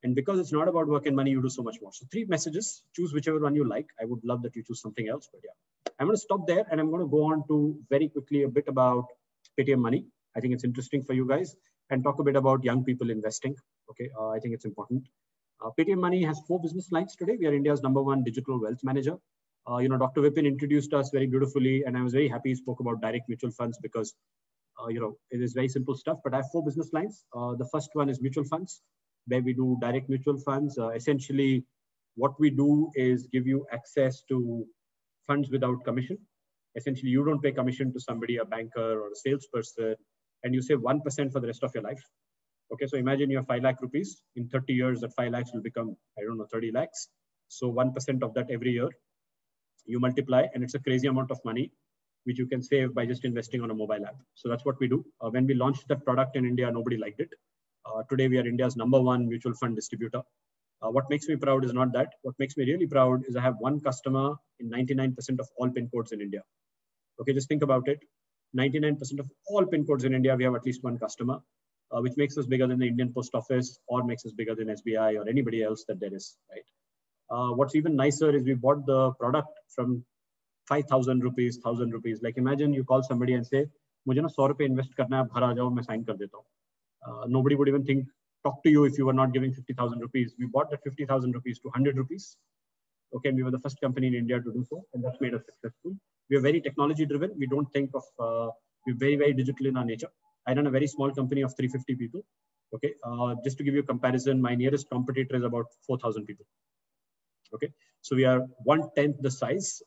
Speaker 3: And because it's not about work and money, you do so much more. So 3 messages, choose whichever one you like. I would love that you choose something else, but yeah. I'm going to stop there, and I'm going to go on to very quickly a bit about Paytm Money. I think it's interesting for you guys, and talk a bit about young people investing. Okay, I think it's important. Paytm Money has 4 business lines today. We are India's #1 digital wealth manager. You know, Dr. Vipin introduced us very beautifully, and I was very happy he spoke about direct mutual funds, because you know, it is very simple stuff. But I have 4 business lines. The first one is mutual funds, where we do direct mutual funds. Essentially, what we do is give you access to funds without commission. Essentially, you don't pay commission to somebody, a banker or a salesperson, and you save 1% for the rest of your life. Okay, so imagine you have 5 lakh rupees. In 30 years, that 5 lakhs will become, I don't know, 30 lakhs. So 1% of that every year, you multiply, and it's a crazy amount of money, which you can save by just investing on a mobile app. So that's what we do. When we launched that product in India, nobody liked it. Today, we are India's #1 mutual fund distributor. What makes me proud is not that. What makes me really proud is I have one customer in 99% of all PIN codes in India. Okay, just think about it. 99% of all PIN codes in India, we have at least one customer, which makes us bigger than the Indian Post Office, or makes us bigger than SBI or anybody else that there is, right? What's even nicer is we bought the product from 5,000 rupees, 1,000 rupees. Like imagine you call somebody and say, मुझे ना 100 रुपए invest करना है, घर आ जाओ, मैं sign कर देता हूँ. Nobody would even talk to you if you were not giving 50,000 rupees. We bought that 50,000 rupees to 100 rupees. Okay, and we were the first company in India to do so, and that's made us successful. We are very technology driven. We don't think of, we're very, very digital in our nature. I run a very small company of 350 people. Okay, just to give you a comparison, my nearest competitor is about 4,000 people. Okay, so we are 1/10 the size,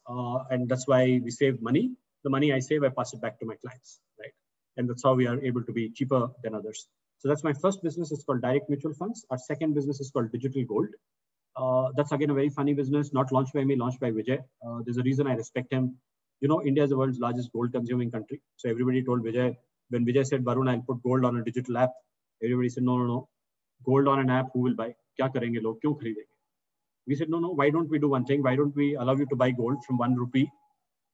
Speaker 3: and that's why we save money. The money I save, I pass it back to my clients, right? And that's how we are able to be cheaper than others. So that's my first business. It's called direct mutual funds. Our second business is called digital gold. That's again a very funny business, not launched by me, launched by Vijay. There's a reason I respect him. You know, India is the world's largest gold consuming country. So everybody told Vijay, when Vijay said, Varun, I'll put gold on a digital app, everybody said, no. Gold on an app, who will buy? Kya karenge log? Kyun kharidenge? We said, no, why don't we do one thing? Why don't we allow you to buy gold from 1 rupee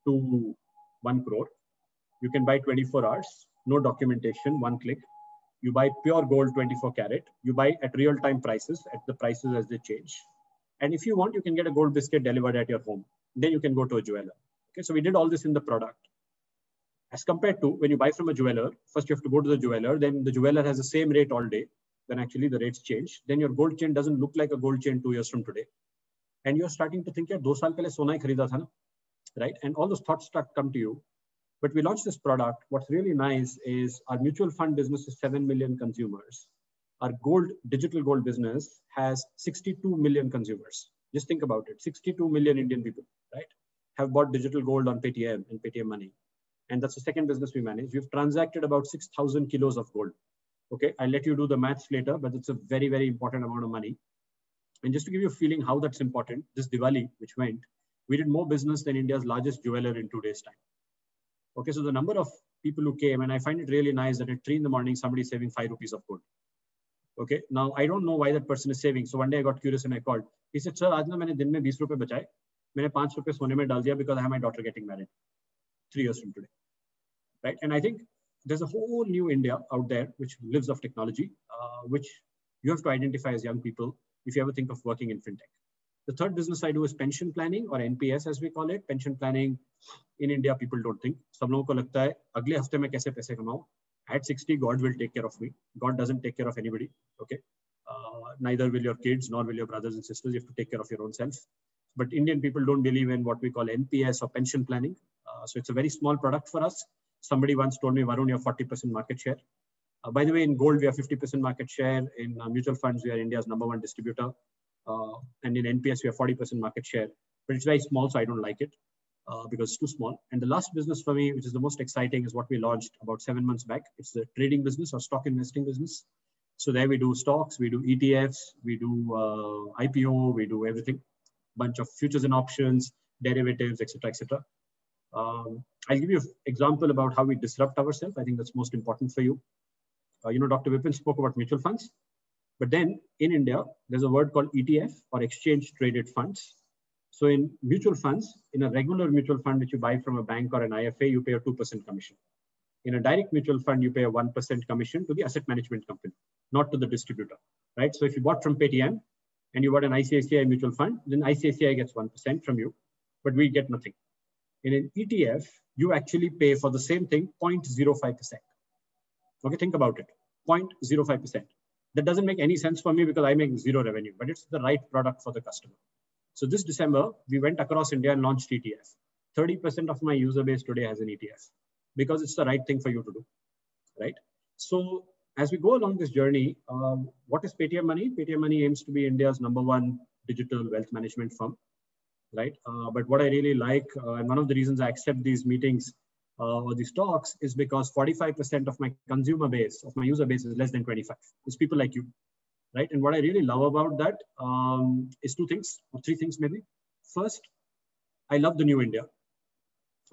Speaker 3: to 1 crore? You can buy 24 hours, no documentation, one click. You buy pure gold 24 karat. You buy at real-time prices, at the prices as they change. And if you want, you can get a gold biscuit delivered at your home. Then you can go to a jeweler. Okay, so we did all this in the product. As compared to when you buy from a jeweler, first you have to go to the jeweler, then the jeweler has the same rate all day. Then actually the rates change. Then your gold chain doesn't look like a gold chain 2 years from today. And you're starting to think, yeah, 2 saal pehle sona hi kharida tha na, right? And all those thoughts start come to you. But we launched this product. What's really nice is our mutual fund business is 7 million consumers. Our digital gold business has 62 million consumers. Just think about it. 62 million Indian people, right, have bought digital gold on Paytm and Paytm Money. And that's the second business we manage. We've transacted about 6,000 kilos of gold. Okay, I'll let you do the maths later, but it's a very, very important amount of money. And just to give you a feeling how that's important, this Diwali, which went, we did more business than India's largest jeweler in 2 days' time. Okay, so the number of people who came, and I find it really nice that at 3 in the morning, somebody's saving 5 rupees of gold. Okay, now I don't know why that person is saving. So one day I got curious and I called. He said, sir, आज ना मैंने दिन में 20 रुपए बचाए, मैंने 5 रुपए सोने में डाल दिया because I have my daughter getting married 3 years from today, right? And I think there's a whole new India out there which lives of technology, which you have to identify as young people if you ever think of working in fintech. The third business I do is pension planning, or NPS as we call it. Pension planning in India, people don't think. सब लोगों को लगता है अगले हफ्ते में कैसे पैसे कमाऊं. At 60, God will take care of me. God doesn't take care of anybody. Okay, neither will your kids, nor will your brothers and sisters. You have to take care of your own self. But Indian people don't believe in what we call NPS or pension planning. So it's a very small product for us. Somebody once told me, Varun, you have 40% market share. By the way, in gold, we have 50% market share. In mutual funds, we are India's #1 distributor. And in NPS, we have 40% market share. But it's very small, so I don't like it because it's too small. And the last business for me, which is the most exciting, is what we launched about 7 months back. It's the trading business or stock investing business. So there we do stocks, we do ETFs, we do IPO, we do everything. Bunch of futures and options, derivatives, etc., etc. I'll give you an example about how we disrupt ourselves. I think that's most important for you. Dr. Vipin spoke about mutual funds. But then in India, there's a word called ETF, or exchange traded funds. So in mutual funds, in a regular mutual fund which you buy from a bank or an IFA, you pay a 2% commission. In a direct mutual fund, you pay a 1% commission to the asset management company, not to the distributor, right? So if you bought from Paytm and you bought an ICICI mutual fund, then ICICI gets 1% from you, but we get nothing. In an ETF, you actually pay for the same thing 0.05%. Okay, think about it, 0.05%. That doesn't make any sense for me because I make zero revenue, but it's the right product for the customer. So this December, we went across India and launched ETF. 30% of my user base today has an ETF because it's the right thing for you to do, right? So as we go along this journey, what is Paytm Money? Paytm Money aims to be India's #1 digital wealth management firm, right? But what I really like, and one of the reasons I accept these meetings or these talks is because 45% of my consumer base, of my user base, is less than 25. It's people like you, right? And what I really love about that is 2 things, or 3 things maybe. First, I love the new India.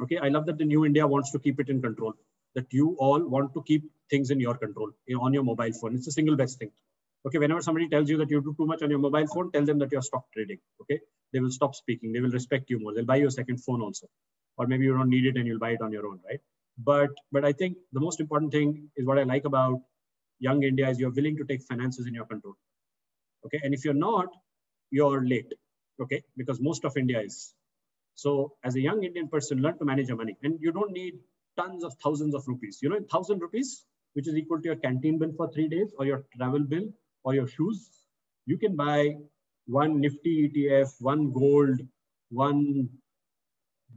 Speaker 3: Okay, I love that the new India wants to keep it in control, that you all want to keep things in your control, on your mobile phone. It's the single best thing. Okay, whenever somebody tells you that you do too much on your mobile phone, tell them that you're stock trading. Okay, they will stop speaking. They will respect you more. They'll buy you a second phone also. Or maybe you don't need it and you'll buy it on your own, right? But I think the most important thing is what I like about young India is you're willing to take finances in your control. Okay, and if you're not, you're late. Okay, because most of India is. So as a young Indian person, learn to manage your money. And you don't need tons of thousands of rupees. 1,000 rupees, which is equal to your canteen bill for 3 days, or your travel bill, or your shoes. You can buy 1 Nifty ETF, 1 gold, 1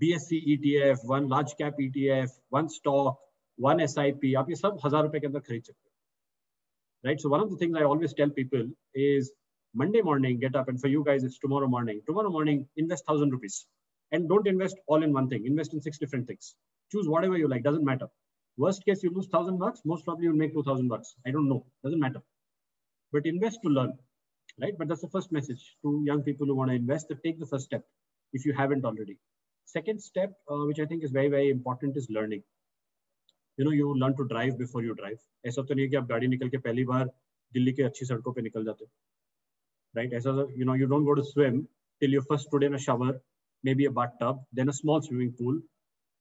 Speaker 3: BSC ETF, 1 large cap ETF, 1 stock, 1 SIP. आप ये सब 1,000 रुपए के अंदर खरीद सकते हो, right? So one of the things I always tell people is Monday morning, get up, and for you guys, it's tomorrow morning. Tomorrow morning, invest 1,000 rupees, and don't invest all in one thing. Invest in 6 different things. Choose whatever you like. Doesn't matter. Worst case, you lose $1,000. Most probably, you'll make $2,000. I don't know. Doesn't matter. But invest to learn, right? But that's the first message to young people who want to invest. To take the first step if you haven't already. Second step, which I think is very, very important, is learning. You learn to drive before you drive. ऐसा तो नहीं कि आप गाड़ी निकल के पहली बार दिल्ली के अच्छी सड़कों पे निकल जाते हो. right? As a, you know, you don't go to swim till you first stood in a shower, maybe a bathtub, then a small swimming pool,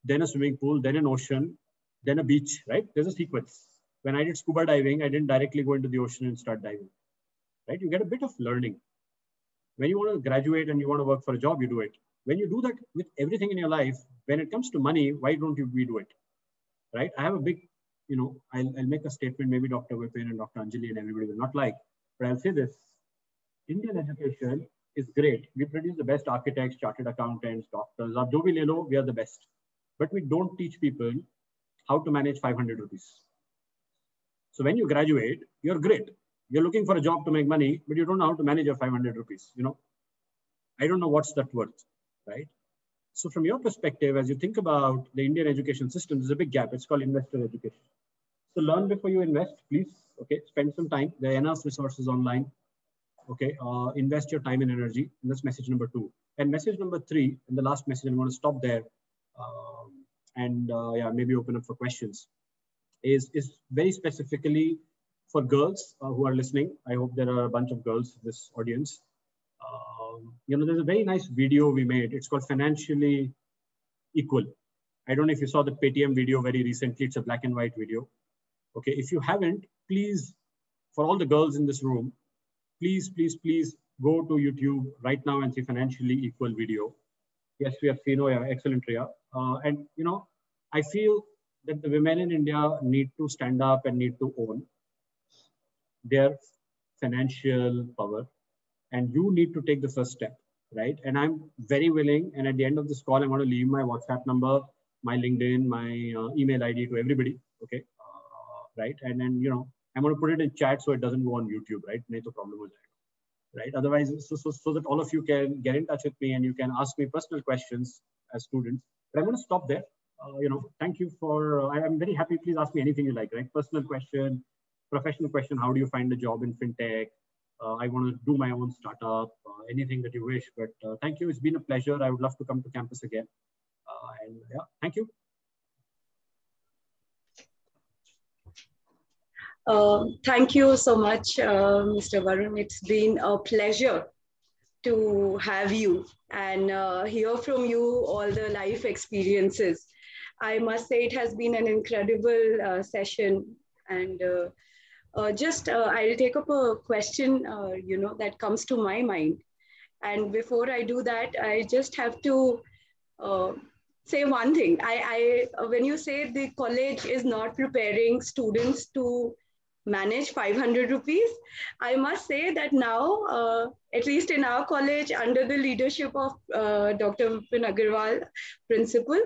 Speaker 3: then a swimming pool, then an ocean, then a beach, right? There's a sequence. When I did scuba diving, I didn't directly go into the ocean and start diving, right? You get a bit of learning. When you want to graduate and you want to work for a job, you do it. When you do that with everything in your life, when it comes to money, why don't we do it, right? I have a big, you know, I'll make a statement, maybe Dr. Vipin and Dr. Anjali and everybody will not like, but I'll say this. Indian education is great. We produce the best architects, chartered accountants, doctors. We are the best. But we don't teach people how to manage 500 rupees. So when you graduate, you're great. You're looking for a job to make money, but you don't know how to manage your 500 rupees. You know, I don't know what's that worth, right? So from your perspective, as you think about the Indian education system, there's a big gap. It's called investor education. So learn before you invest, please. Okay, spend some time. There are enough resources online. Okay, invest your time and energy. And that's message number 2. And message number 3, and the last message, I'm going to stop there yeah, maybe open up for questions, is very specifically for girls who are listening. I hope there are a bunch of girls in this audience. You know, there's a very nice video we made. It's called Financially Equal. I don't know if you saw the Paytm video very recently. It's a black and white video. Okay, if you haven't, please, for all the girls in this room, please go to YouTube right now and see Financially Equal video. Yes, we have seen. Oh, yeah, excellent, Riya. And, you know, I feel that the women in India need to stand up and need to own their financial power. And you need to take the first step, right? And I'm very willing. And at the end of this call, I'm going to leave my WhatsApp number, my LinkedIn, my email ID to everybody. Okay, right? And then, you know, I'm going to put it in chat so it doesn't go on YouTube, right? Nahi to problem ho jayega, right? Otherwise, so that all of you can get in touch with me and you can ask me personal questions as students. But I'm going to stop there. You know, thank you for, I'm very happy. Please ask me anything you like, right? Personal question, professional question. How do you find a job in fintech? I want to do my own startup, anything that you wish. But thank you. It's been a pleasure. I would love to come to campus again. And yeah, thank you.
Speaker 4: Thank you so much, Mr. Varun. It's been a pleasure to have you and hear from you all the life experiences. I must say it has been an incredible session. And I'll take up a question, you know, that comes to my mind. And before I do that, I just have to say one thing. When you say the college is not preparing students to manage 500 rupees, I must say that now, at least in our college, under the leadership of Dr. Vipin Agarwal, principal,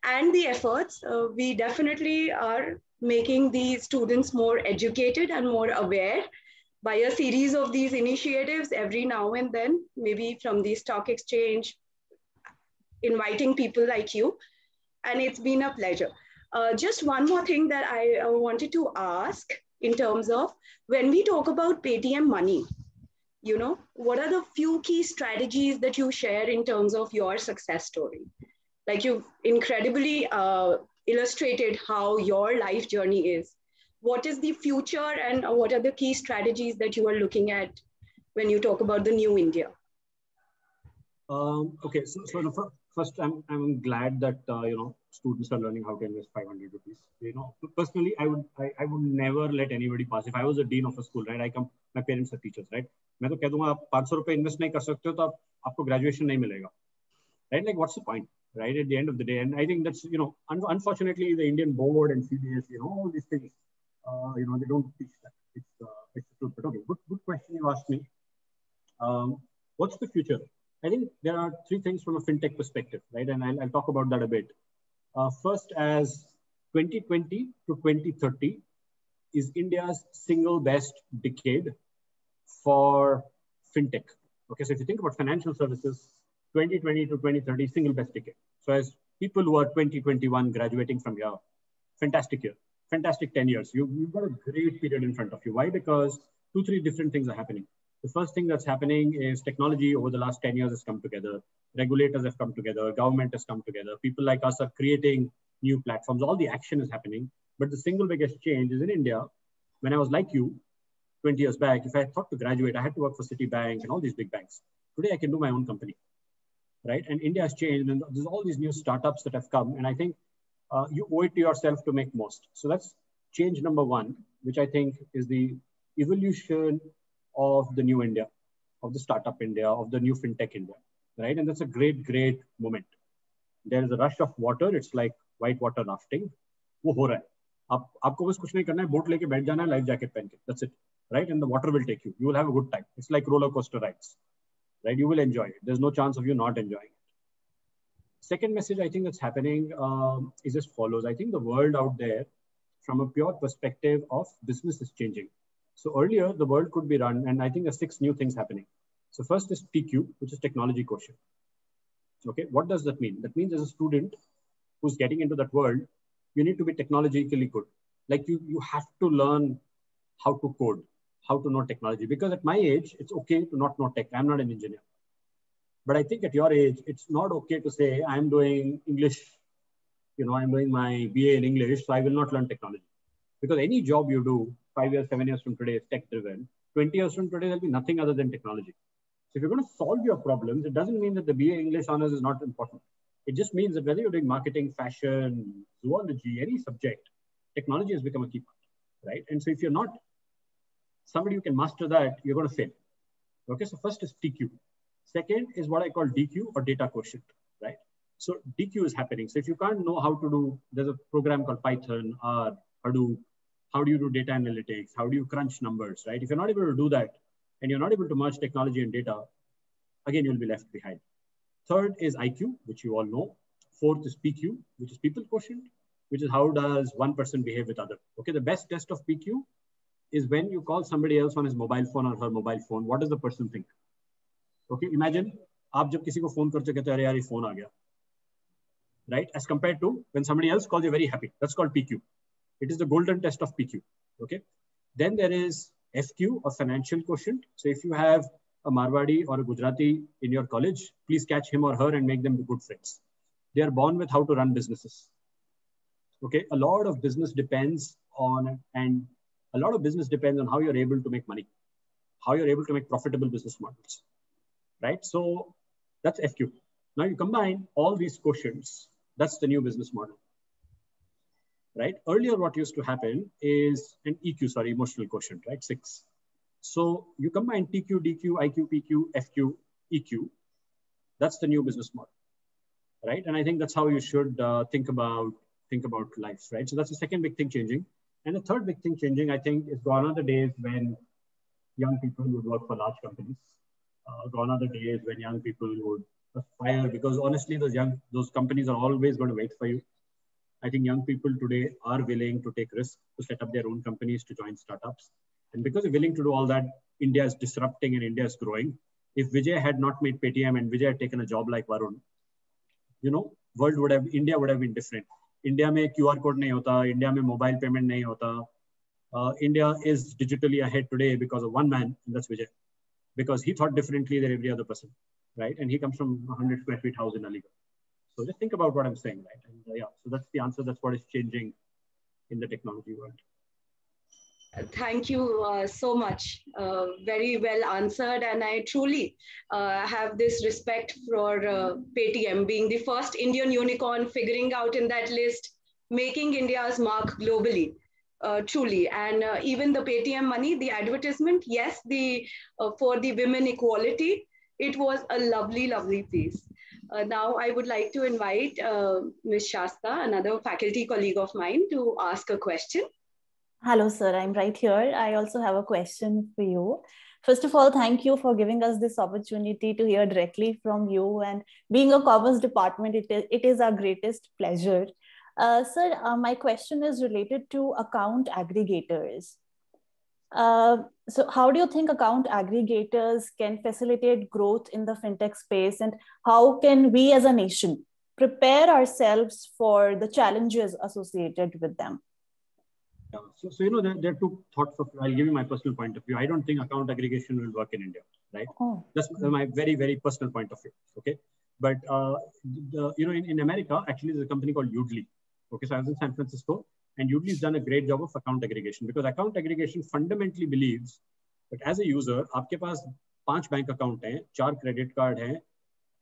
Speaker 4: and the efforts, we definitely are making the students more educated and more aware by a series of these initiatives every now and then, maybe from the stock exchange, inviting people like you. And it's been a pleasure. Just one more thing that I wanted to ask in terms of when we talk about Paytm Money, you know, what are the few key strategies that you share in terms of your success story? Like you've incredibly illustrated how your life journey is. What is the future and what are the key strategies that you are looking at when you talk about the new India?
Speaker 3: Okay, so first, I'm glad that you know, students are learning how to invest 500 rupees. You know, personally, I would never let anybody pass. If I was a dean of a school, right, my parents are teachers, right? मैं तो कह दूँगा आप 500 रुपए invest नहीं कर सकते हो तो आपको graduation नहीं मिलेगा, right? Like, what's the point, right? At the end of the day, and I think that's, you know, unfortunately, the Indian board and CBS, you know, all these things, you know, they don't teach that. It's the truth. But okay, good question you asked me. What's the future? I think there are 3 things from a fintech perspective, right? And I'll talk about that a bit. First, as 2020 to 2030 is India's single best decade for fintech. Okay, so if you think about financial services, 2020 to 2030, single best decade. So as people who are 2021 graduating from here, fantastic year, fantastic 10 years. You've got a great period in front of you. Why? Because 2-3 different things are happening. The first thing that's happening is technology over the last 10 years has come together. Regulators have come together. Government has come together. People like us are creating new platforms. All the action is happening. But the single biggest change is in India. When I was like you, 20 years back, if I thought to graduate, I had to work for Citibank and all these big banks. Today, I can do my own company, right? And India has changed, and there's all these new startups that have come. And I think you owe it to yourself to make most. So that's change number one, which I think is the evolution of the new India, of the startup India, of the new fintech India, right? And that's a great, great moment. There is a rush of water. It's like white water rafting. वो हो रहा है. आपको बस कुछ नहीं करना है, बोट लेके बैठ जाना है, लाइफ जैकेट पहन के. That's it, right? And the water will take you. You will have a good time. It's like roller coaster rides, right? You will enjoy it. There's no chance of you not enjoying it. Second message I think that's happening is as follows. I think the world out there, from a pure perspective of business, is changing. So earlier, the world could be run, and I think there's 6 new things happening. So first is TQ, which is technology quotient. Okay, what does that mean? That means as a student who's getting into that world, you need to be technologically good. Like you have to learn how to code, how to know technology. Because at my age, it's okay to not know tech. I'm not an engineer. But I think at your age, it's not okay to say, I'm doing English, I'm doing my BA in English, so I will not learn technology. Because any job you do, 5 years, 7 years from today is tech-driven. 20 years from today, there'll be nothing other than technology. So if you're going to solve your problems, it doesn't mean that the BA English honors is not important. It just means that whether you're doing marketing, fashion, zoology, any subject, technology has become a key part, right? And so if you're not somebody who can master that, you're going to fail. Okay, so first is TQ. Second is what I call DQ or data quotient, right? So DQ is happening. So if you can't know how to do, there's a program called Python, R, Hadoop. How do you do data analytics? How do you crunch numbers, right? If you're not able to do that, and you're not able to merge technology and data, again, you'll be left behind. Third is IQ, which you all know. Fourth is PQ, which is people quotient, which is how does one person behave with other. Okay, the best test of PQ is when you call somebody else on his mobile phone or her mobile phone, what does the person think? Okay, imagine, आप जब किसी को phone करते कहते अरे यार ये phone आ गया, right? As compared to when somebody else calls you very happy. That's called PQ. It is the golden test of PQ. Okay, then there is FQ or financial quotient. So if you have a Marwadi or a Gujarati in your college, please catch him or her and make them good friends. They are born with how to run businesses. Okay, a lot of business depends on how you're able to make money, how you're able to make profitable business models, right? So that's FQ. Now you combine all these quotients, that's the new business model, right? Earlier, what used to happen is an EQ, emotional quotient, right? 6. So you combine TQ, DQ, IQ, PQ, FQ, EQ. That's the new business model, right? And I think that's how you should think about life, right? So that's the second big thing changing. And the third big thing changing, I think, is gone are the days when young people would work for large companies. Gone are the days when young people would aspire, because honestly, those companies are always going to wait for you. I think young people today are willing to take risks to set up their own companies, to join startups. And because they're willing to do all that, India is disrupting and India is growing. If Vijay had not made Paytm and Vijay had taken a job like Varun, India would have been different. India में QR code नहीं होता, India में mobile payment नहीं होता. India is digitally ahead today because of one man, and that's Vijay. Because he thought differently than every other person, right? And he comes from 100 square feet house in Aligarh. So just think about what I'm saying, right? And yeah, so that's the answer. That's what is changing in the technology world.
Speaker 4: Thank you so much. Very well answered. And I truly have this respect for Paytm being the first Indian unicorn, figuring out in that list, making India's mark globally. Truly. And even the Paytm money, the advertisement, yes, for the women equality, it was a lovely, lovely piece. Now I would like to invite Ms. Shasta, another faculty colleague of mine, to ask a question.
Speaker 5: Hello, sir. I'm right here. I also have a question for you. First of all, thank you for giving us this opportunity to hear directly from you. And being a commerce department, it is our greatest pleasure. Sir, my question is related to account aggregators. So how do you think account aggregators can facilitate growth in the fintech space, and how can we as a nation prepare ourselves for the challenges associated with them?
Speaker 3: So there are two thoughts I'll give you my personal point of view. I don't think account aggregation will work in India, right?
Speaker 5: Oh.
Speaker 3: That's my very, very personal point of view, okay? But, in America, actually, there's a company called Udly. Okay, so I was in San Francisco, and Udly has done a great job of account aggregation, because account aggregation fundamentally believes But as a user, आपके पास 5 bank account हैं, 4 credit card हैं,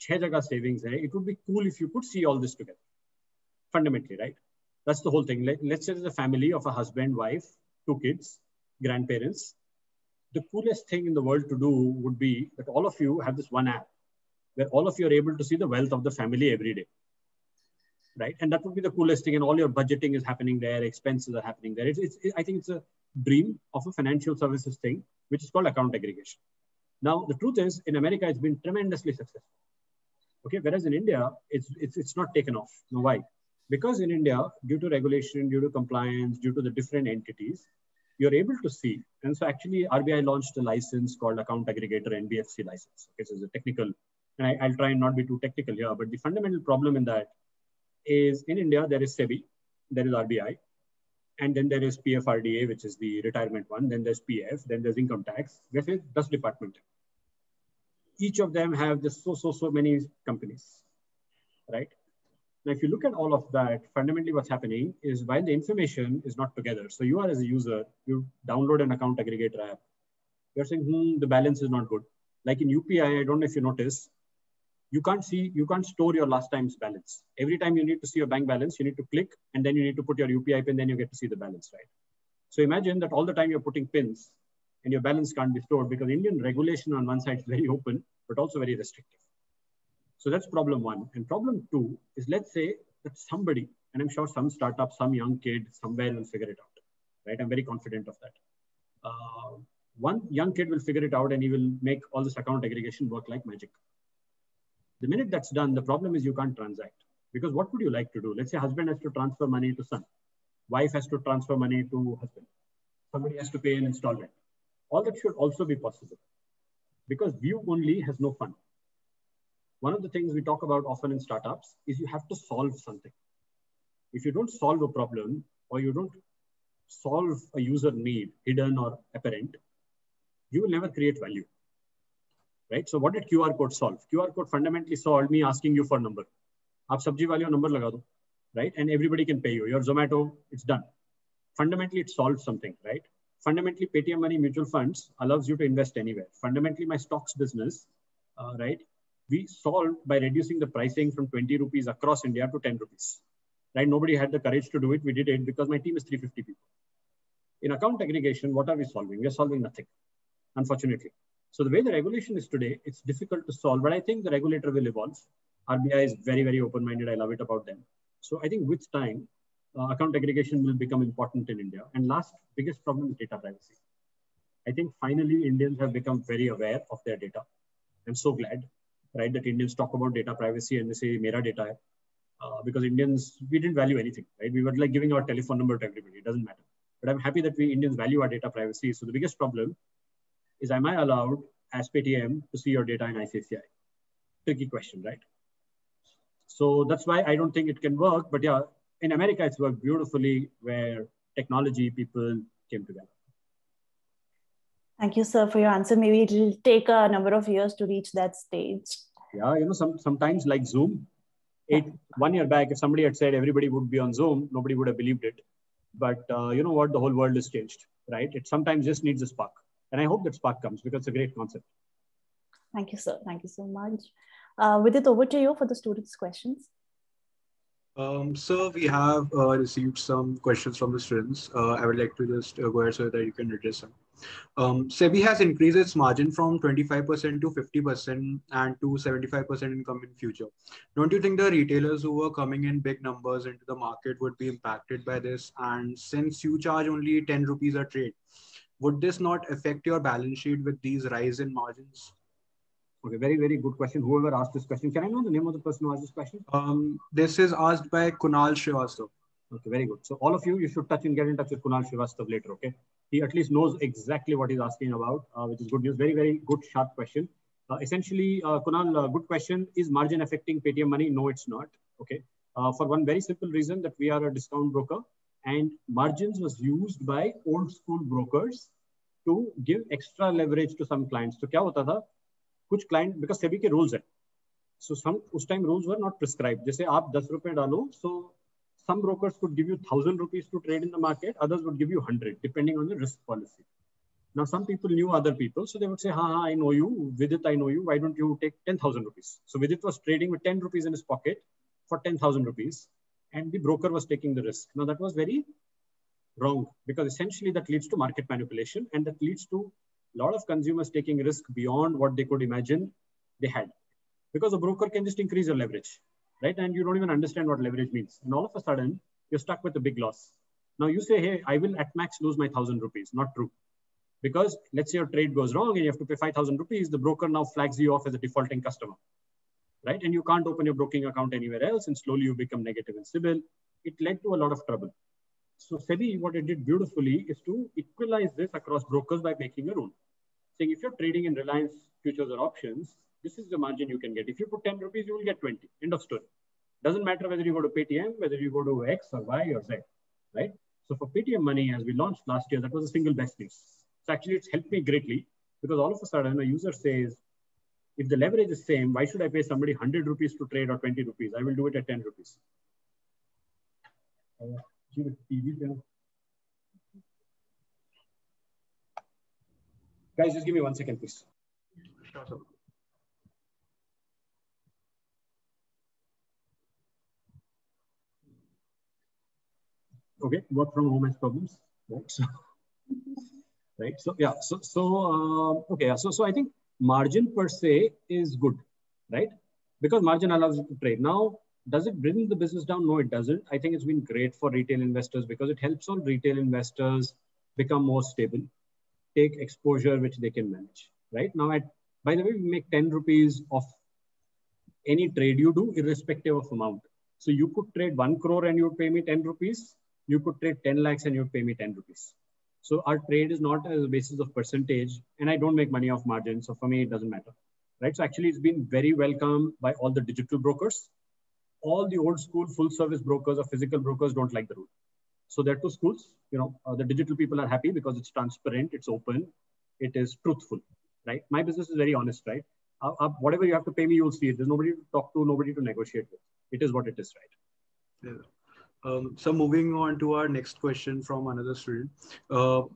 Speaker 3: 6 जगह savings है. It would be cool if you could see all this together. Fundamentally, right? That's the whole thing. Let's say there's a family of a husband, wife, 2 kids, grandparents. The coolest thing in the world to do would be that all of you have this one app where all of you are able to see the wealth of the family every day, right? And that would be the coolest thing. And all your budgeting is happening there, expenses are happening there. I think it's a dream of a financial services thing, which is called account aggregation. Now, the truth is, in America, it's been tremendously successful. Okay, whereas in India, it's not taken off. Now, why? Because in India, due to regulation, due to compliance, due to the different entities, you're able to see. And so actually, RBI launched a license called Account Aggregator NBFC license. Okay, so it's a technical, and I'll try and not be too technical here, but the fundamental problem in that is in India, there is SEBI, there is RBI, and then there is PFRDA, which is the retirement one. Then there's PF, then there's income tax, there's a trust department. Each of them have just so many companies, right? Now, if you look at all of that, fundamentally what's happening is while the information is not together, so you are as a user, you download an account aggregator app, you're saying, the balance is not good. Like in UPI, I don't know if you notice, you can't store your last time's balance. Every time you need to see your bank balance, you need to click and then you need to put your UPI pin, then you get to see the balance, right? So imagine that all the time you're putting pins and your balance can't be stored because Indian regulation on one side is very open, but also very restrictive. So that's problem one. And problem two is, let's say that somebody, and I'm sure some startup, some young kid somewhere will figure it out, right? I'm very confident of that. One young kid will figure it out and he will make all this account aggregation work like magic. The minute that's done, the problem is you can't transact. Because what would you like to do? Let's say husband has to transfer money to son. Wife has to transfer money to husband. Somebody has to pay an installment. All that should also be possible. Because view only has no fun. One of the things we talk about often in startups is you have to solve something. If you don't solve a problem or you don't solve a user need, hidden or apparent, you will never create value. Right? So what did QR code solve? QR code fundamentally solved me asking you for a number. Aap sabji wale number laga do, right? And everybody can pay you. Your Zomato, it's done. Fundamentally, it solves something, right? Fundamentally, Paytm Money Mutual Funds allows you to invest anywhere. Fundamentally, my stocks business, right? We solved by reducing the pricing from 20 rupees across India to 10 rupees, right? Nobody had the courage to do it. We did it because my team is 350 people. In account aggregation, what are we solving? We are solving nothing, unfortunately. So the way the regulation is today, it's difficult to solve, but I think the regulator will evolve. RBI is very, very open-minded. I love it about them. So I think with time, account aggregation will become important in India. And last biggest problem is data privacy. I think finally Indians have become very aware of their data. I'm so glad, right, that Indians talk about data privacy and they say, Mera data hai. Because Indians, we didn't value anything, right? We were like giving our telephone number to everybody. It doesn't matter. But I'm happy that we Indians value our data privacy. So the biggest problem is, am I allowed as Paytm to see your data in ICICI? Tricky question, right? So that's why I don't think it can work. But yeah, in America, it's worked beautifully where technology people came together.
Speaker 5: Thank you, sir, for your answer. Maybe it will take a number of years to reach that stage.
Speaker 3: Yeah, you know, sometimes like Zoom, 1 year back, if somebody had said everybody would be on Zoom, nobody would have believed it. But you know what? The whole world has changed, right? It sometimes just needs a spark. And I hope that spark comes because it's a great concept.
Speaker 5: Thank you, sir. Thank you so much. Vidit, over to you for the students' questions.
Speaker 1: So we have received some questions from the students. I would like to just go ahead so that you can address them. SEBI has increased its margin from 25% to 50% and to 75% in coming future. Don't you think the retailers who are coming in big numbers into the market would be impacted by this? And since you charge only 10 rupees a trade, would this not affect your balance sheet with these rise in margins?
Speaker 3: Okay, very, very good question. Whoever asked this question, can I know the name of the person who asked this question?
Speaker 1: This is asked by Kunal Srivastav.
Speaker 3: Okay, very good. So all of you should get in touch with Kunal Srivastav later, okay? He at least knows exactly what he's asking about, which is good news. Very, very good, sharp question. Essentially, Kunal, good question. Is margin affecting Paytm Money? No, it's not, okay? For one very simple reason that we are a discount broker and margins was used by old school brokers to give extra leverage to some clients. So क्या होता था? कुछ client, because SEBI के rules है. So उस time rules were not prescribed. जैसे आप 10 रुपए डालो, so some brokers could give you 1,000 rupees to trade in the market. Others would give you 100, depending on the risk policy. Now, some people knew other people, so they would say, ha, I know you, Vidit, I know you, why don't you take 10,000 rupees? So Vidit was trading with 10 rupees in his pocket for 10,000 rupees, and the broker was taking the risk. Now, that was very wrong, because essentially that leads to market manipulation, and that leads to a lot of consumers taking risk beyond what they could imagine they had. Because a broker can just increase your leverage, right? And you don't even understand what leverage means. And all of a sudden, you're stuck with a big loss. Now you say, hey, I will at max lose my 1,000 rupees. Not true. Because let's say your trade goes wrong and you have to pay 5,000 rupees, the broker now flags you off as a defaulting customer, right? And you can't open your broking account anywhere else, and slowly you become negative in CIBIL. It led to a lot of trouble. So SEBI, what it did beautifully is to equalize this across brokers by making a rule, saying if you're trading in Reliance futures or options, this is the margin you can get. If you put 10 rupees, you will get 20. End of story. Doesn't matter whether you go to Paytm, whether you go to X or Y or Z, right? So for Paytm Money, as we launched last year, that was the single best news. So actually, it's helped me greatly, because all of a sudden a user says, if the leverage is same, why should I pay somebody 100 rupees to trade or 20 rupees? I will do it at 10 rupees. Guys, just give me 1 second, please.
Speaker 1: Sure, sir.
Speaker 3: Okay, work from home has problems, right? So, right. So yeah. Okay. Yeah. So I think margin per se is good, right? Because margin allows you to trade. Now, does it bring the business down? No, it doesn't. I think it's been great for retail investors, because it helps all retail investors become more stable, take exposure which they can manage, right? Now, by the way, we make 10 rupees of any trade you do, irrespective of amount. So you could trade 1 crore and you would pay me 10 rupees. You could trade 10 lakhs and you would pay me 10 rupees. So our trade is not as a basis of percentage, and I don't make money off margin. So for me, it doesn't matter, right? So actually, it's been very welcome by all the digital brokers. All the old school full service brokers or physical brokers don't like the rule. So there are two schools. The digital people are happy because it's transparent, it's open, it is truthful, right? My business is very honest, right? Whatever you have to pay me, you'll see it. There's nobody to talk to, nobody to negotiate with. It is what it is, right?
Speaker 1: Yeah. So moving on to our next question from another student.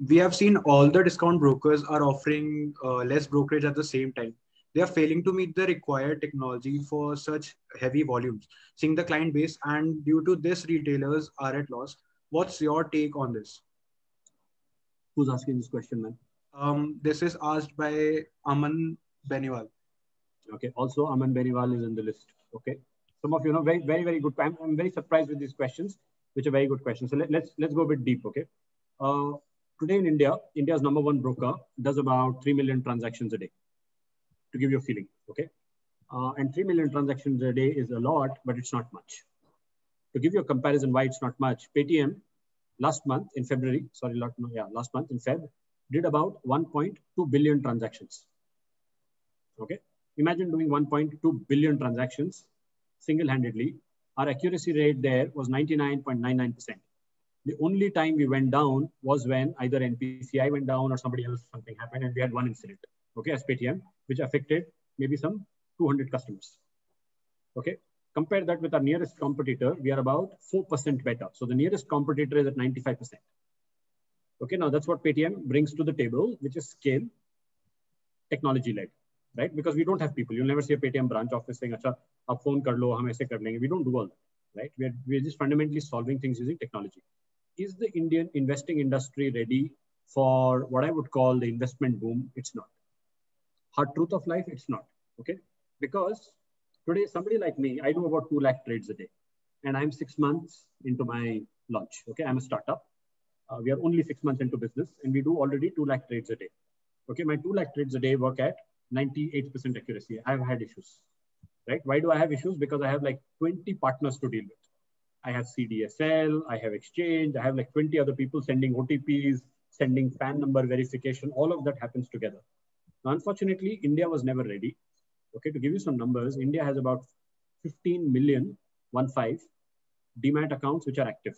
Speaker 1: We have seen all the discount brokers are offering less brokerage at the same time. They are failing to meet the required technology for such heavy volumes, seeing the client base, and due to this, retailers are at loss. What's your take on this?
Speaker 3: Who's asking this question, man?
Speaker 1: This is asked by Aman Beniwal.
Speaker 3: Okay. Also, Aman Beniwal is in the list. Okay. Some of you know, very, very, very good. I'm very surprised with these questions, which are very good questions. So let's go a bit deep. Okay. Today in India, India's #1 broker does about 3 million transactions a day, to give you a feeling. Okay. And 3 million transactions a day is a lot, but it's not much. To give you a comparison why it's not much, Paytm last month in February, last month in Feb, did about 1.2 billion transactions. Okay. Imagine doing 1.2 billion transactions single-handedly. Our accuracy rate there was 99.99%. The only time we went down was when either NPCI went down or somebody else, something happened, and we had one incident, okay, as Paytm, which affected maybe some 200 customers. Okay. Compare that with our nearest competitor, we are about 4% better. So the nearest competitor is at 95%. Okay. Now that's what Paytm brings to the table, which is scale, technology-led. Right? Because we don't have people. You'll never see a Paytm branch office saying, "Acha, aap phone kar lo, hum aise kar lenge." We don't do all that, right? We're just fundamentally solving things using technology. Is the Indian investing industry ready for what I would call the investment boom? It's not. Hard truth of life, it's not. Okay? Because today, somebody like me, I do about 2 lakh trades a day, and I'm 6 months into my launch. Okay? I'm a startup. We are only 6 months into business, and we do already 2 lakh trades a day. Okay? My 2 lakh trades a day work at 98% accuracy. I've had issues, right? Why do I have issues? Because I have like 20 partners to deal with. I have CDSL, I have Exchange, I have like 20 other people sending OTPs, sending PAN number verification. All of that happens together. Now, unfortunately, India was never ready. Okay, to give you some numbers, India has about 15 million, 15, Demat accounts which are active.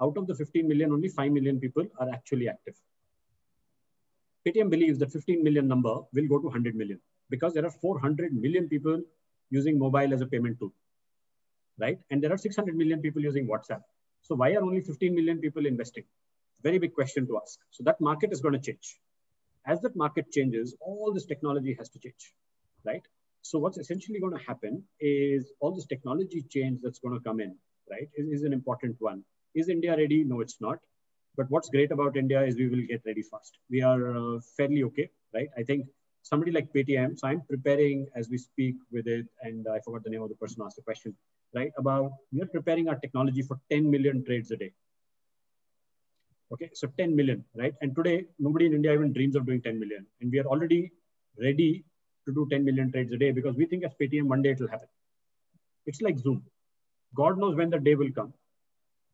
Speaker 3: Out of the 15 million, only 5 million people are actually active. Paytm believes that 15 million number will go to 100 million because there are 400 million people using mobile as a payment tool, right? And there are 600 million people using WhatsApp. So why are only 15 million people investing? Very big question to ask. So that market is going to change. as that market changes, all this technology has to change, right? So what's essentially going to happen is all this technology change that's going to come in, right, is an important one. Is India ready? No, it's not. But what's great about India is we will get ready fast. We are fairly okay, right? I think somebody like Paytm, so I'm preparing as we speak with it, and I forgot the name of the person who asked the question, right? About we are preparing our technology for 10 million trades a day. Okay, so 10 million, right? And today, nobody in India even dreams of doing 10 million. And we are already ready to do 10 million trades a day because we think as Paytm, one day it will happen. It's like Zoom. God knows when the day will come.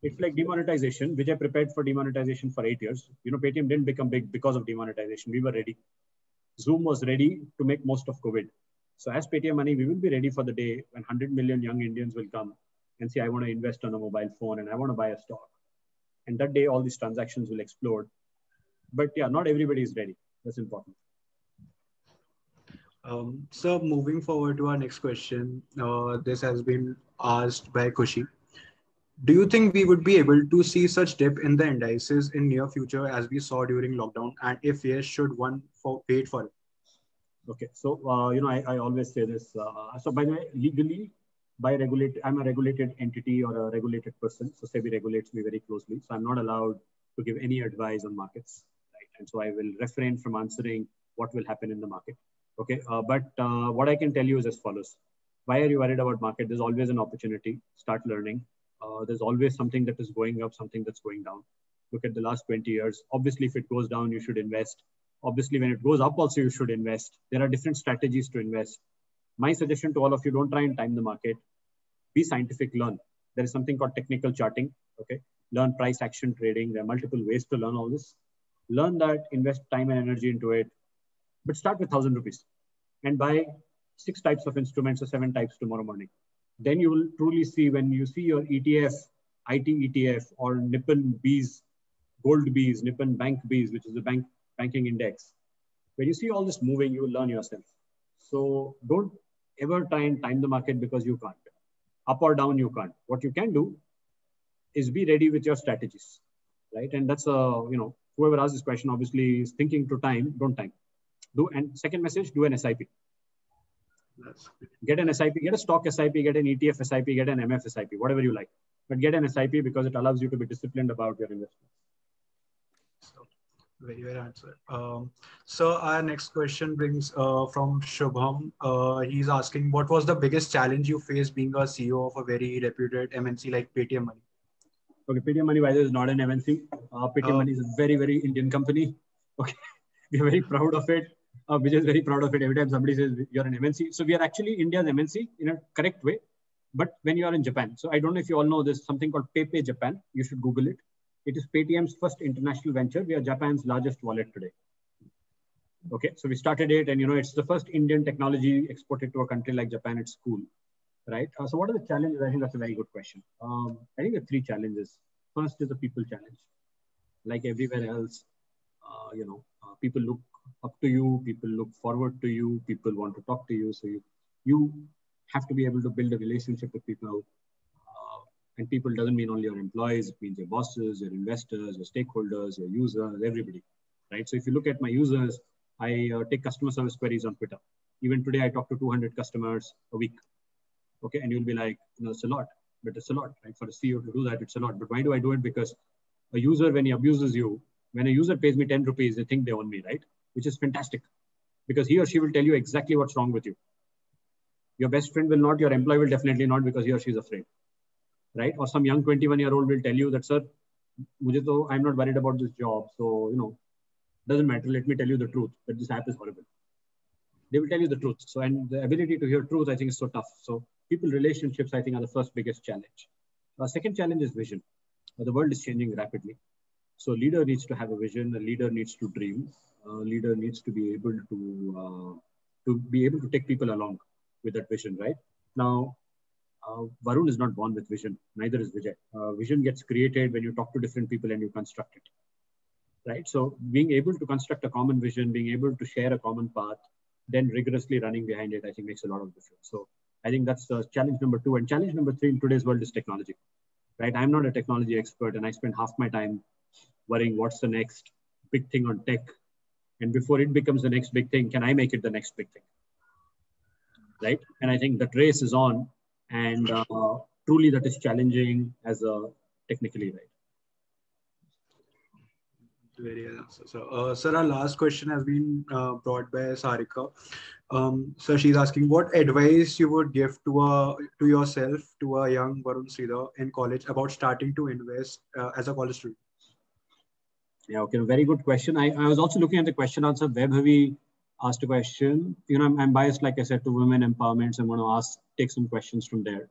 Speaker 3: It's like demonetization. Vijay prepared for demonetization for 8 years. You know, Paytm didn't become big because of demonetization. We were ready. Zoom was ready to make most of COVID. So as Paytm Money, we will be ready for the day when 100 million young Indians will come and say, I want to invest on a mobile phone and I want to buy a stock. And that day, all these transactions will explode. But yeah, not everybody is ready. That's important.
Speaker 1: So moving forward to our next question, this has been asked by Kushi. Do you think we would be able to see such dip in the indices in near future as we saw during lockdown? And if yes, should one wait for it?
Speaker 3: Okay, so you know, I always say this. So by the way, legally, I'm a regulated entity or a regulated person. So SEBI regulates me very closely. So I'm not allowed to give any advice on markets, right? And so I will refrain from answering what will happen in the market. Okay, but what I can tell you is as follows. Why are you worried about market? There's always an opportunity. Start learning. There's always something that is going up, something that's going down. Look at the last 20 years. Obviously, if it goes down, you should invest. Obviously, when it goes up also, you should invest. There are different strategies to invest. My suggestion to all of you, don't try and time the market. Be scientific, learn. There is something called technical charting. Okay, learn price action trading. There are multiple ways to learn all this. Learn that, invest time and energy into it. But start with 1,000 rupees and buy 6 types of instruments or 7 types tomorrow morning. Then you will truly see when you see your ETF, IT ETF or Nippon Bees, Gold Bees, Nippon Bank Bees, which is the banking index. When you see all this moving, you will learn yourself. So don't ever try and time the market because you can't. Up or down, you can't. What you can do is be ready with your strategies, right? And that's you know, whoever asked this question obviously is thinking to time, don't time. And second message, do an SIP. Get an SIP, get a stock SIP, get an ETF SIP, get an MF SIP, whatever you like. But get an SIP because it allows you to be disciplined about your investments.
Speaker 1: So, very well answered. So our next question brings from Shubham. He's asking, what was the biggest challenge you faced being a CEO of a very reputed MNC like Paytm Money?
Speaker 3: Okay, Paytm Money, by the way, is not an MNC. Paytm Money is a very, very Indian company. Okay, we are very proud of it. Vijay is very proud of it. Every time somebody says you're an MNC. So we are actually India's MNC in a correct way. But when you are in Japan, so I don't know if you all know, there's something called PayPay Japan. You should Google it. It is Paytm's first international venture. We are Japan's largest wallet today. Okay, so we started it and, you know, it's the first Indian technology exported to a country like Japan. It's cool, right? So what are the challenges? I think that's a very good question. I think there are 3 challenges. First is the people challenge. Like everywhere else, you know, people look up to you, people look forward to you, people want to talk to you. So you have to be able to build a relationship with people. And people doesn't mean only your employees, it means your bosses, your investors, your stakeholders, your users, everybody, right? So if you look at my users, I take customer service queries on Twitter. Even today, I talk to 200 customers a week. Okay, and you'll be like, you know, it's a lot, but it's a lot, right? For a CEO to do that, it's a lot. But why do I do it? Because a user, when he abuses you, when a user pays me 10 rupees, they think they own me, right? Which is fantastic because he or she will tell you exactly what's wrong with you. Your best friend will not, your employee will definitely not because he or she is afraid, right? Or some young 21-year-old will tell you that, sir, I'm not worried about this job. So, you know, doesn't matter. Let me tell you the truth that this app is horrible. They will tell you the truth. So, and the ability to hear truth, I think is so tough. So people relationships, I think, are the first biggest challenge. Second challenge is vision. The world is changing rapidly. So leader needs to have a vision. A leader needs to dream. A leader needs to be able to take people along with that vision, right? Now, Varun is not born with vision. Neither is Vijay. Vision gets created when you talk to different people and you construct it, right? So being able to construct a common vision, being able to share a common path, then rigorously running behind it, I think makes a lot of difference. So I think that's challenge number 2. And challenge number 3 in today's world is technology, right? I'm not a technology expert and I spend half my time worrying what's the next big thing on tech And before it becomes the next big thing, can I make it the next big thing? Right? And I think that race is on, and truly that is challenging as a technically, right?
Speaker 1: Very well answered. So, sir, our last question has been brought by Sarika. So she's asking what advice you would give to yourself, to a young Varun Sridhar in college about starting to invest as a college student.
Speaker 3: Yeah, okay, very good question. I was also looking at the question answer web. Have we asked a question? You know, I'm biased, like I said, to women empowerment. So I'm going to take some questions from there.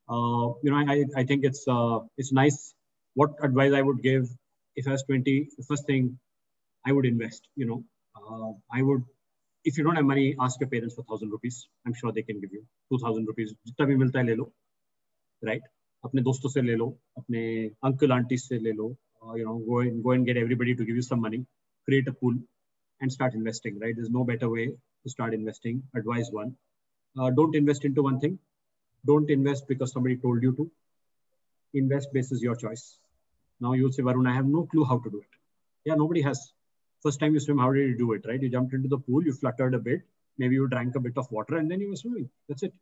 Speaker 3: You know, I think it's nice. What advice I would give if I was 20? The first thing, I would invest. You know, I would. If you don't have money, ask your parents for 1,000 rupees. I'm sure they can give you 2,000 rupees. जितना भी मिलता है ले लो, right? अपने दोस्तों से ले लो, अपने uncle aunties से ले लो. You know, go and get everybody to give you some money. Create a pool and start investing. Right? There's no better way to start investing. Advice one: don't invest into one thing. Don't invest because somebody told you to. Invest basis your choice. Now you'll say, Varun, I have no clue how to do it. Yeah, nobody has. First time you swim, how did you do it, right? You jumped into the pool, you fluttered a bit, maybe you drank a bit of water, and then you were swimming. That's it.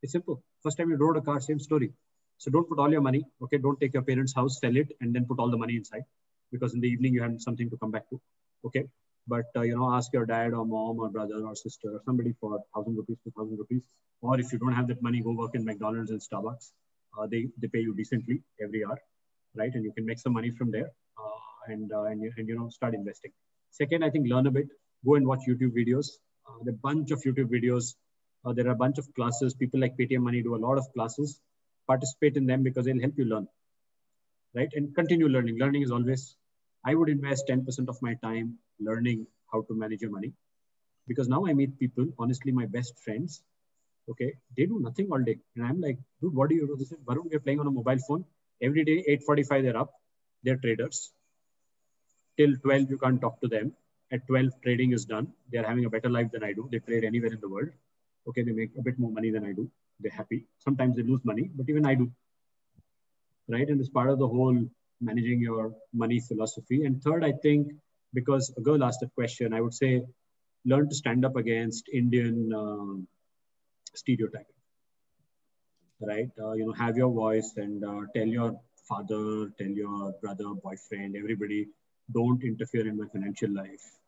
Speaker 3: It's simple. First time you rode a car, same story. So don't put all your money, okay? Don't take your parents' house, sell it, and then put all the money inside, because in the evening you have something to come back to, okay? But, you know, ask your dad or mom or brother or sister or somebody for 1,000 rupees, 2,000 rupees. Or if you don't have that money, go work in McDonald's and Starbucks. They pay you decently every hour, right? And you can make some money from there and you know, start investing. Second, I think learn a bit. Go and watch YouTube videos. There are a bunch of YouTube videos. There are a bunch of classes. People like Paytm Money do a lot of classes. Participate in them because they'll help you learn, right? And continue learning. Learning is always, I would invest 10% of my time learning how to manage your money, because now I meet people, honestly, my best friends, okay, they do nothing all day. And I'm like, dude, what do you do? They said, Varun, we're playing on a mobile phone. Every day, 8:45, they're up. They're traders. Till 12, you can't talk to them. At 12, trading is done. They're having a better life than I do. They trade anywhere in the world. Okay, they make a bit more money than I do. They're happy. Sometimes they lose money, but even I do. Right? And it's part of the whole managing your money philosophy. And third, I think, because a girl asked that question, I would say, learn to stand up against Indian stereotyping. Right? You know, have your voice and tell your father, tell your brother, boyfriend, everybody, don't interfere in my financial life.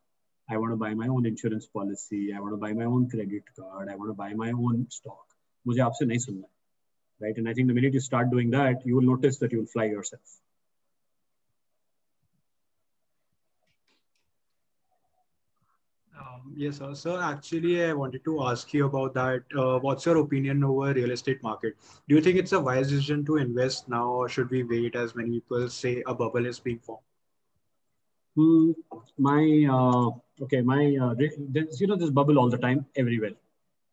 Speaker 3: I want to buy my own insurance policy. I want to buy my own credit card. I want to buy my own stock. मुझे आपसे नहीं सुनना है, right? And I think the minute you start doing that, you will notice that you will fly yourself.
Speaker 1: Yes, sir. So actually, I wanted to ask you about that. What's your opinion over real estate market? Do you think it's a wise decision to invest now, or should we wait, as many people say a bubble is being formed?
Speaker 3: There's, you know, this bubble all the time, everywhere.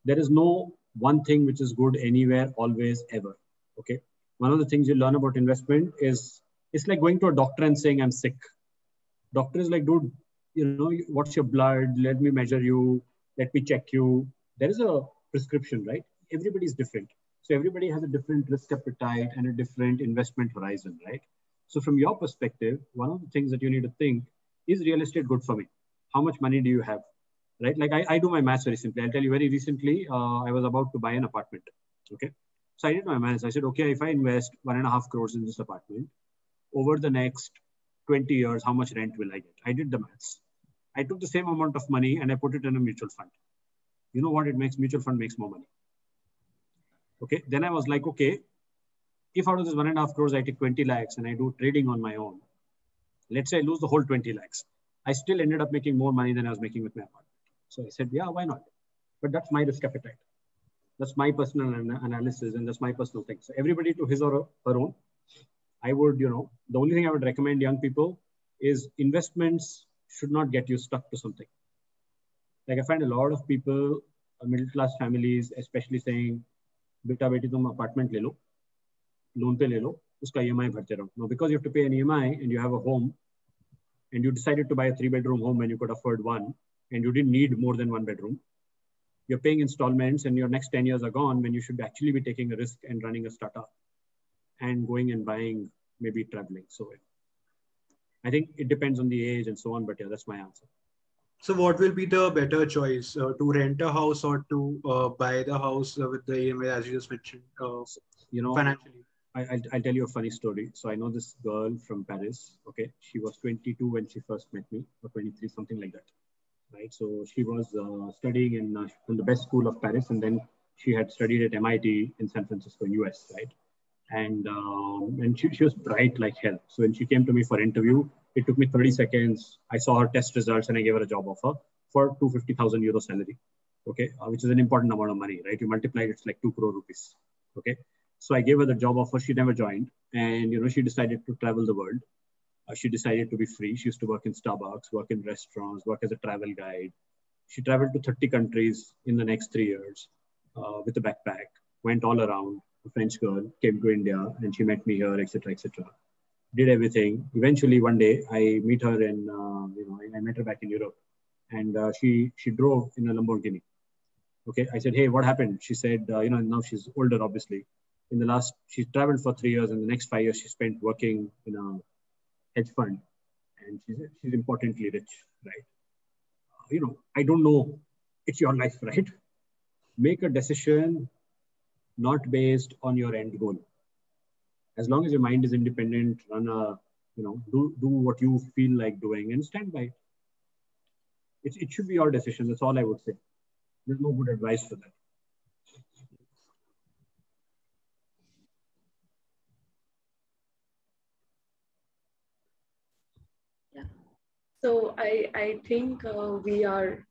Speaker 3: There is no one thing which is good anywhere, always, ever. Okay. One of the things you learn about investment is it's like going to a doctor and saying, I'm sick. Doctor is like, dude, you know, what's your blood? Let me measure you. Let me check you. There is a prescription, right? Everybody's different. So everybody has a different risk appetite and a different investment horizon, right? So from your perspective, one of the things that you need to think, is real estate good for me? How much money do you have? Right? Like I do my maths very simply. I'll tell you, very recently, I was about to buy an apartment. Okay. So I did my maths. I said, okay, if I invest 1.5 crores in this apartment, over the next 20 years, how much rent will I get? I did the maths. I took the same amount of money and I put it in a mutual fund. You know what it makes? Mutual fund makes more money. Okay. Then I was like, okay, if out of this 1.5 crores, I take 20 lakhs and I do trading on my own, let's say I lose the whole 20 lakhs. I still ended up making more money than I was making with my apartment. So I said, yeah, why not? But that's my risk appetite. That's my personal analysis and that's my personal thing. So everybody to his or her own. I would, you know, the only thing I would recommend young people is investments should not get you stuck to something. Like I find a lot of people, middle class families, especially saying, beta beti tum apartment le lo, loan pe le lo, uska EMI bharte raho. Now, because you have to pay an EMI and you have a home and you decided to buy a 3-bedroom home when you could afford one and you didn't need more than 1 bedroom, you're paying installments and your next 10 years are gone when you should actually be taking a risk and running a startup and going and buying, maybe traveling. So I think it depends on the age and so on, but yeah, that's my answer.
Speaker 1: So what will be the better choice, to rent a house or to buy the house with the EMI, as you just mentioned, financially?
Speaker 3: I'll tell you a funny story. So I know this girl from Paris. Okay, she was 22 when she first met me, or 23, something like that, right? So she was studying in the best school of Paris, and then she had studied at MIT in San Francisco, US, right? And she was bright like hell. So when she came to me for interview, it took me 30 seconds. I saw her test results and I gave her a job offer for 250,000 euro salary, okay, which is an important amount of money, right? You multiply it, it's like 2 crore rupees, okay? So I gave her the job offer. She never joined, and she decided to travel the world. She decided to be free. She used to work in Starbucks, work in restaurants, work as a travel guide. She traveled to 30 countries in the next 3 years with a backpack, went all around. A French girl came to India and she met me here, etc., etc. Did everything. Eventually, one day I meet her in, I met her back in Europe, and she drove in a Lamborghini. Okay, I said, hey, what happened? She said, now she's older, obviously. She traveled for 3 years, and the next 5 years she spent working in a hedge fund, and she's importantly rich, right? I don't know. It's your life, right? Make a decision not based on your end goal. As long as your mind is independent, do what you feel like doing and stand by it. It should be your decision. That's all I would say. There's no good advice for that.
Speaker 4: Yeah. So I think we are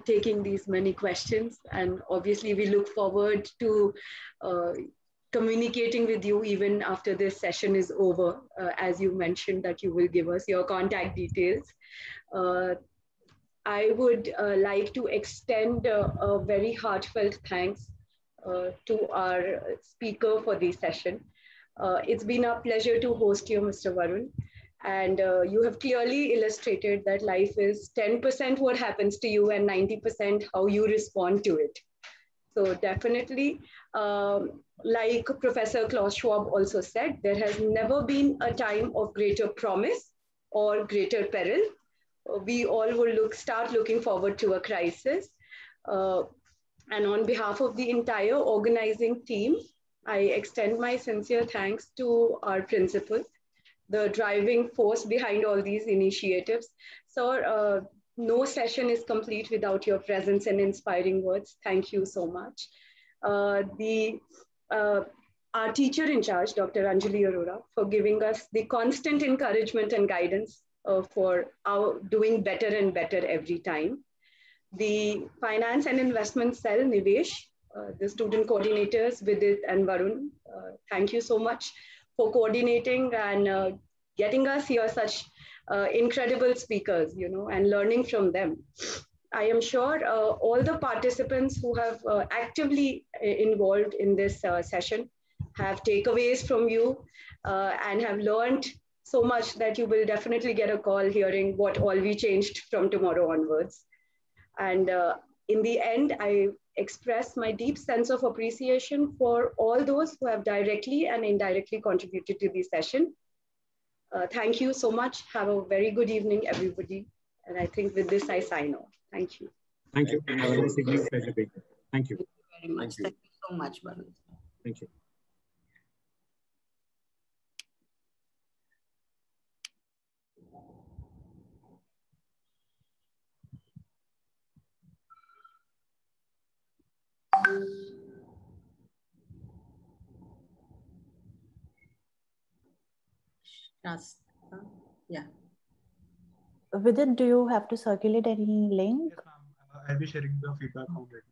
Speaker 4: taking these many questions, and obviously we look forward to communicating with you even after this session is over, as you mentioned that you will give us your contact details. I would like to extend a very heartfelt thanks to our speaker for this session. It's been a pleasure to host you, Mr. Varun. And you have clearly illustrated that life is 10% what happens to you and 90% how you respond to it. So definitely, like Professor Klaus Schwab also said, there has never been a time of greater promise or greater peril. We all will start looking forward to a crisis. And on behalf of the entire organizing team, I extend my sincere thanks to our principal, the driving force behind all these initiatives. So no session is complete without your presence and inspiring words. Thank you so much. Our teacher in charge, Dr. Anjali Arora, for giving us the constant encouragement and guidance for our doing better and better every time. The finance and investment cell, Nivesh, the student coordinators, Vidit and Varun, thank you so much for coordinating and getting us here such incredible speakers, and learning from them. I am sure all the participants who have actively involved in this session have takeaways from you and have learned so much that you will definitely get a call hearing what all we changed from tomorrow onwards. And in the end, I express my deep sense of appreciation for all those who have directly and indirectly contributed to this session. Thank you so much. Have a very good evening, everybody. And I think with this, I sign off. Thank you.
Speaker 3: Thank you. Have a nice evening. Pleasure being here. Thank you.
Speaker 6: Thank you very much. Thank you so much, Varun.
Speaker 3: Thank you.
Speaker 6: Yeah.
Speaker 5: Vidit, do you have to circulate any link?
Speaker 1: Yes, ma'am. I'll be sharing the feedback on it.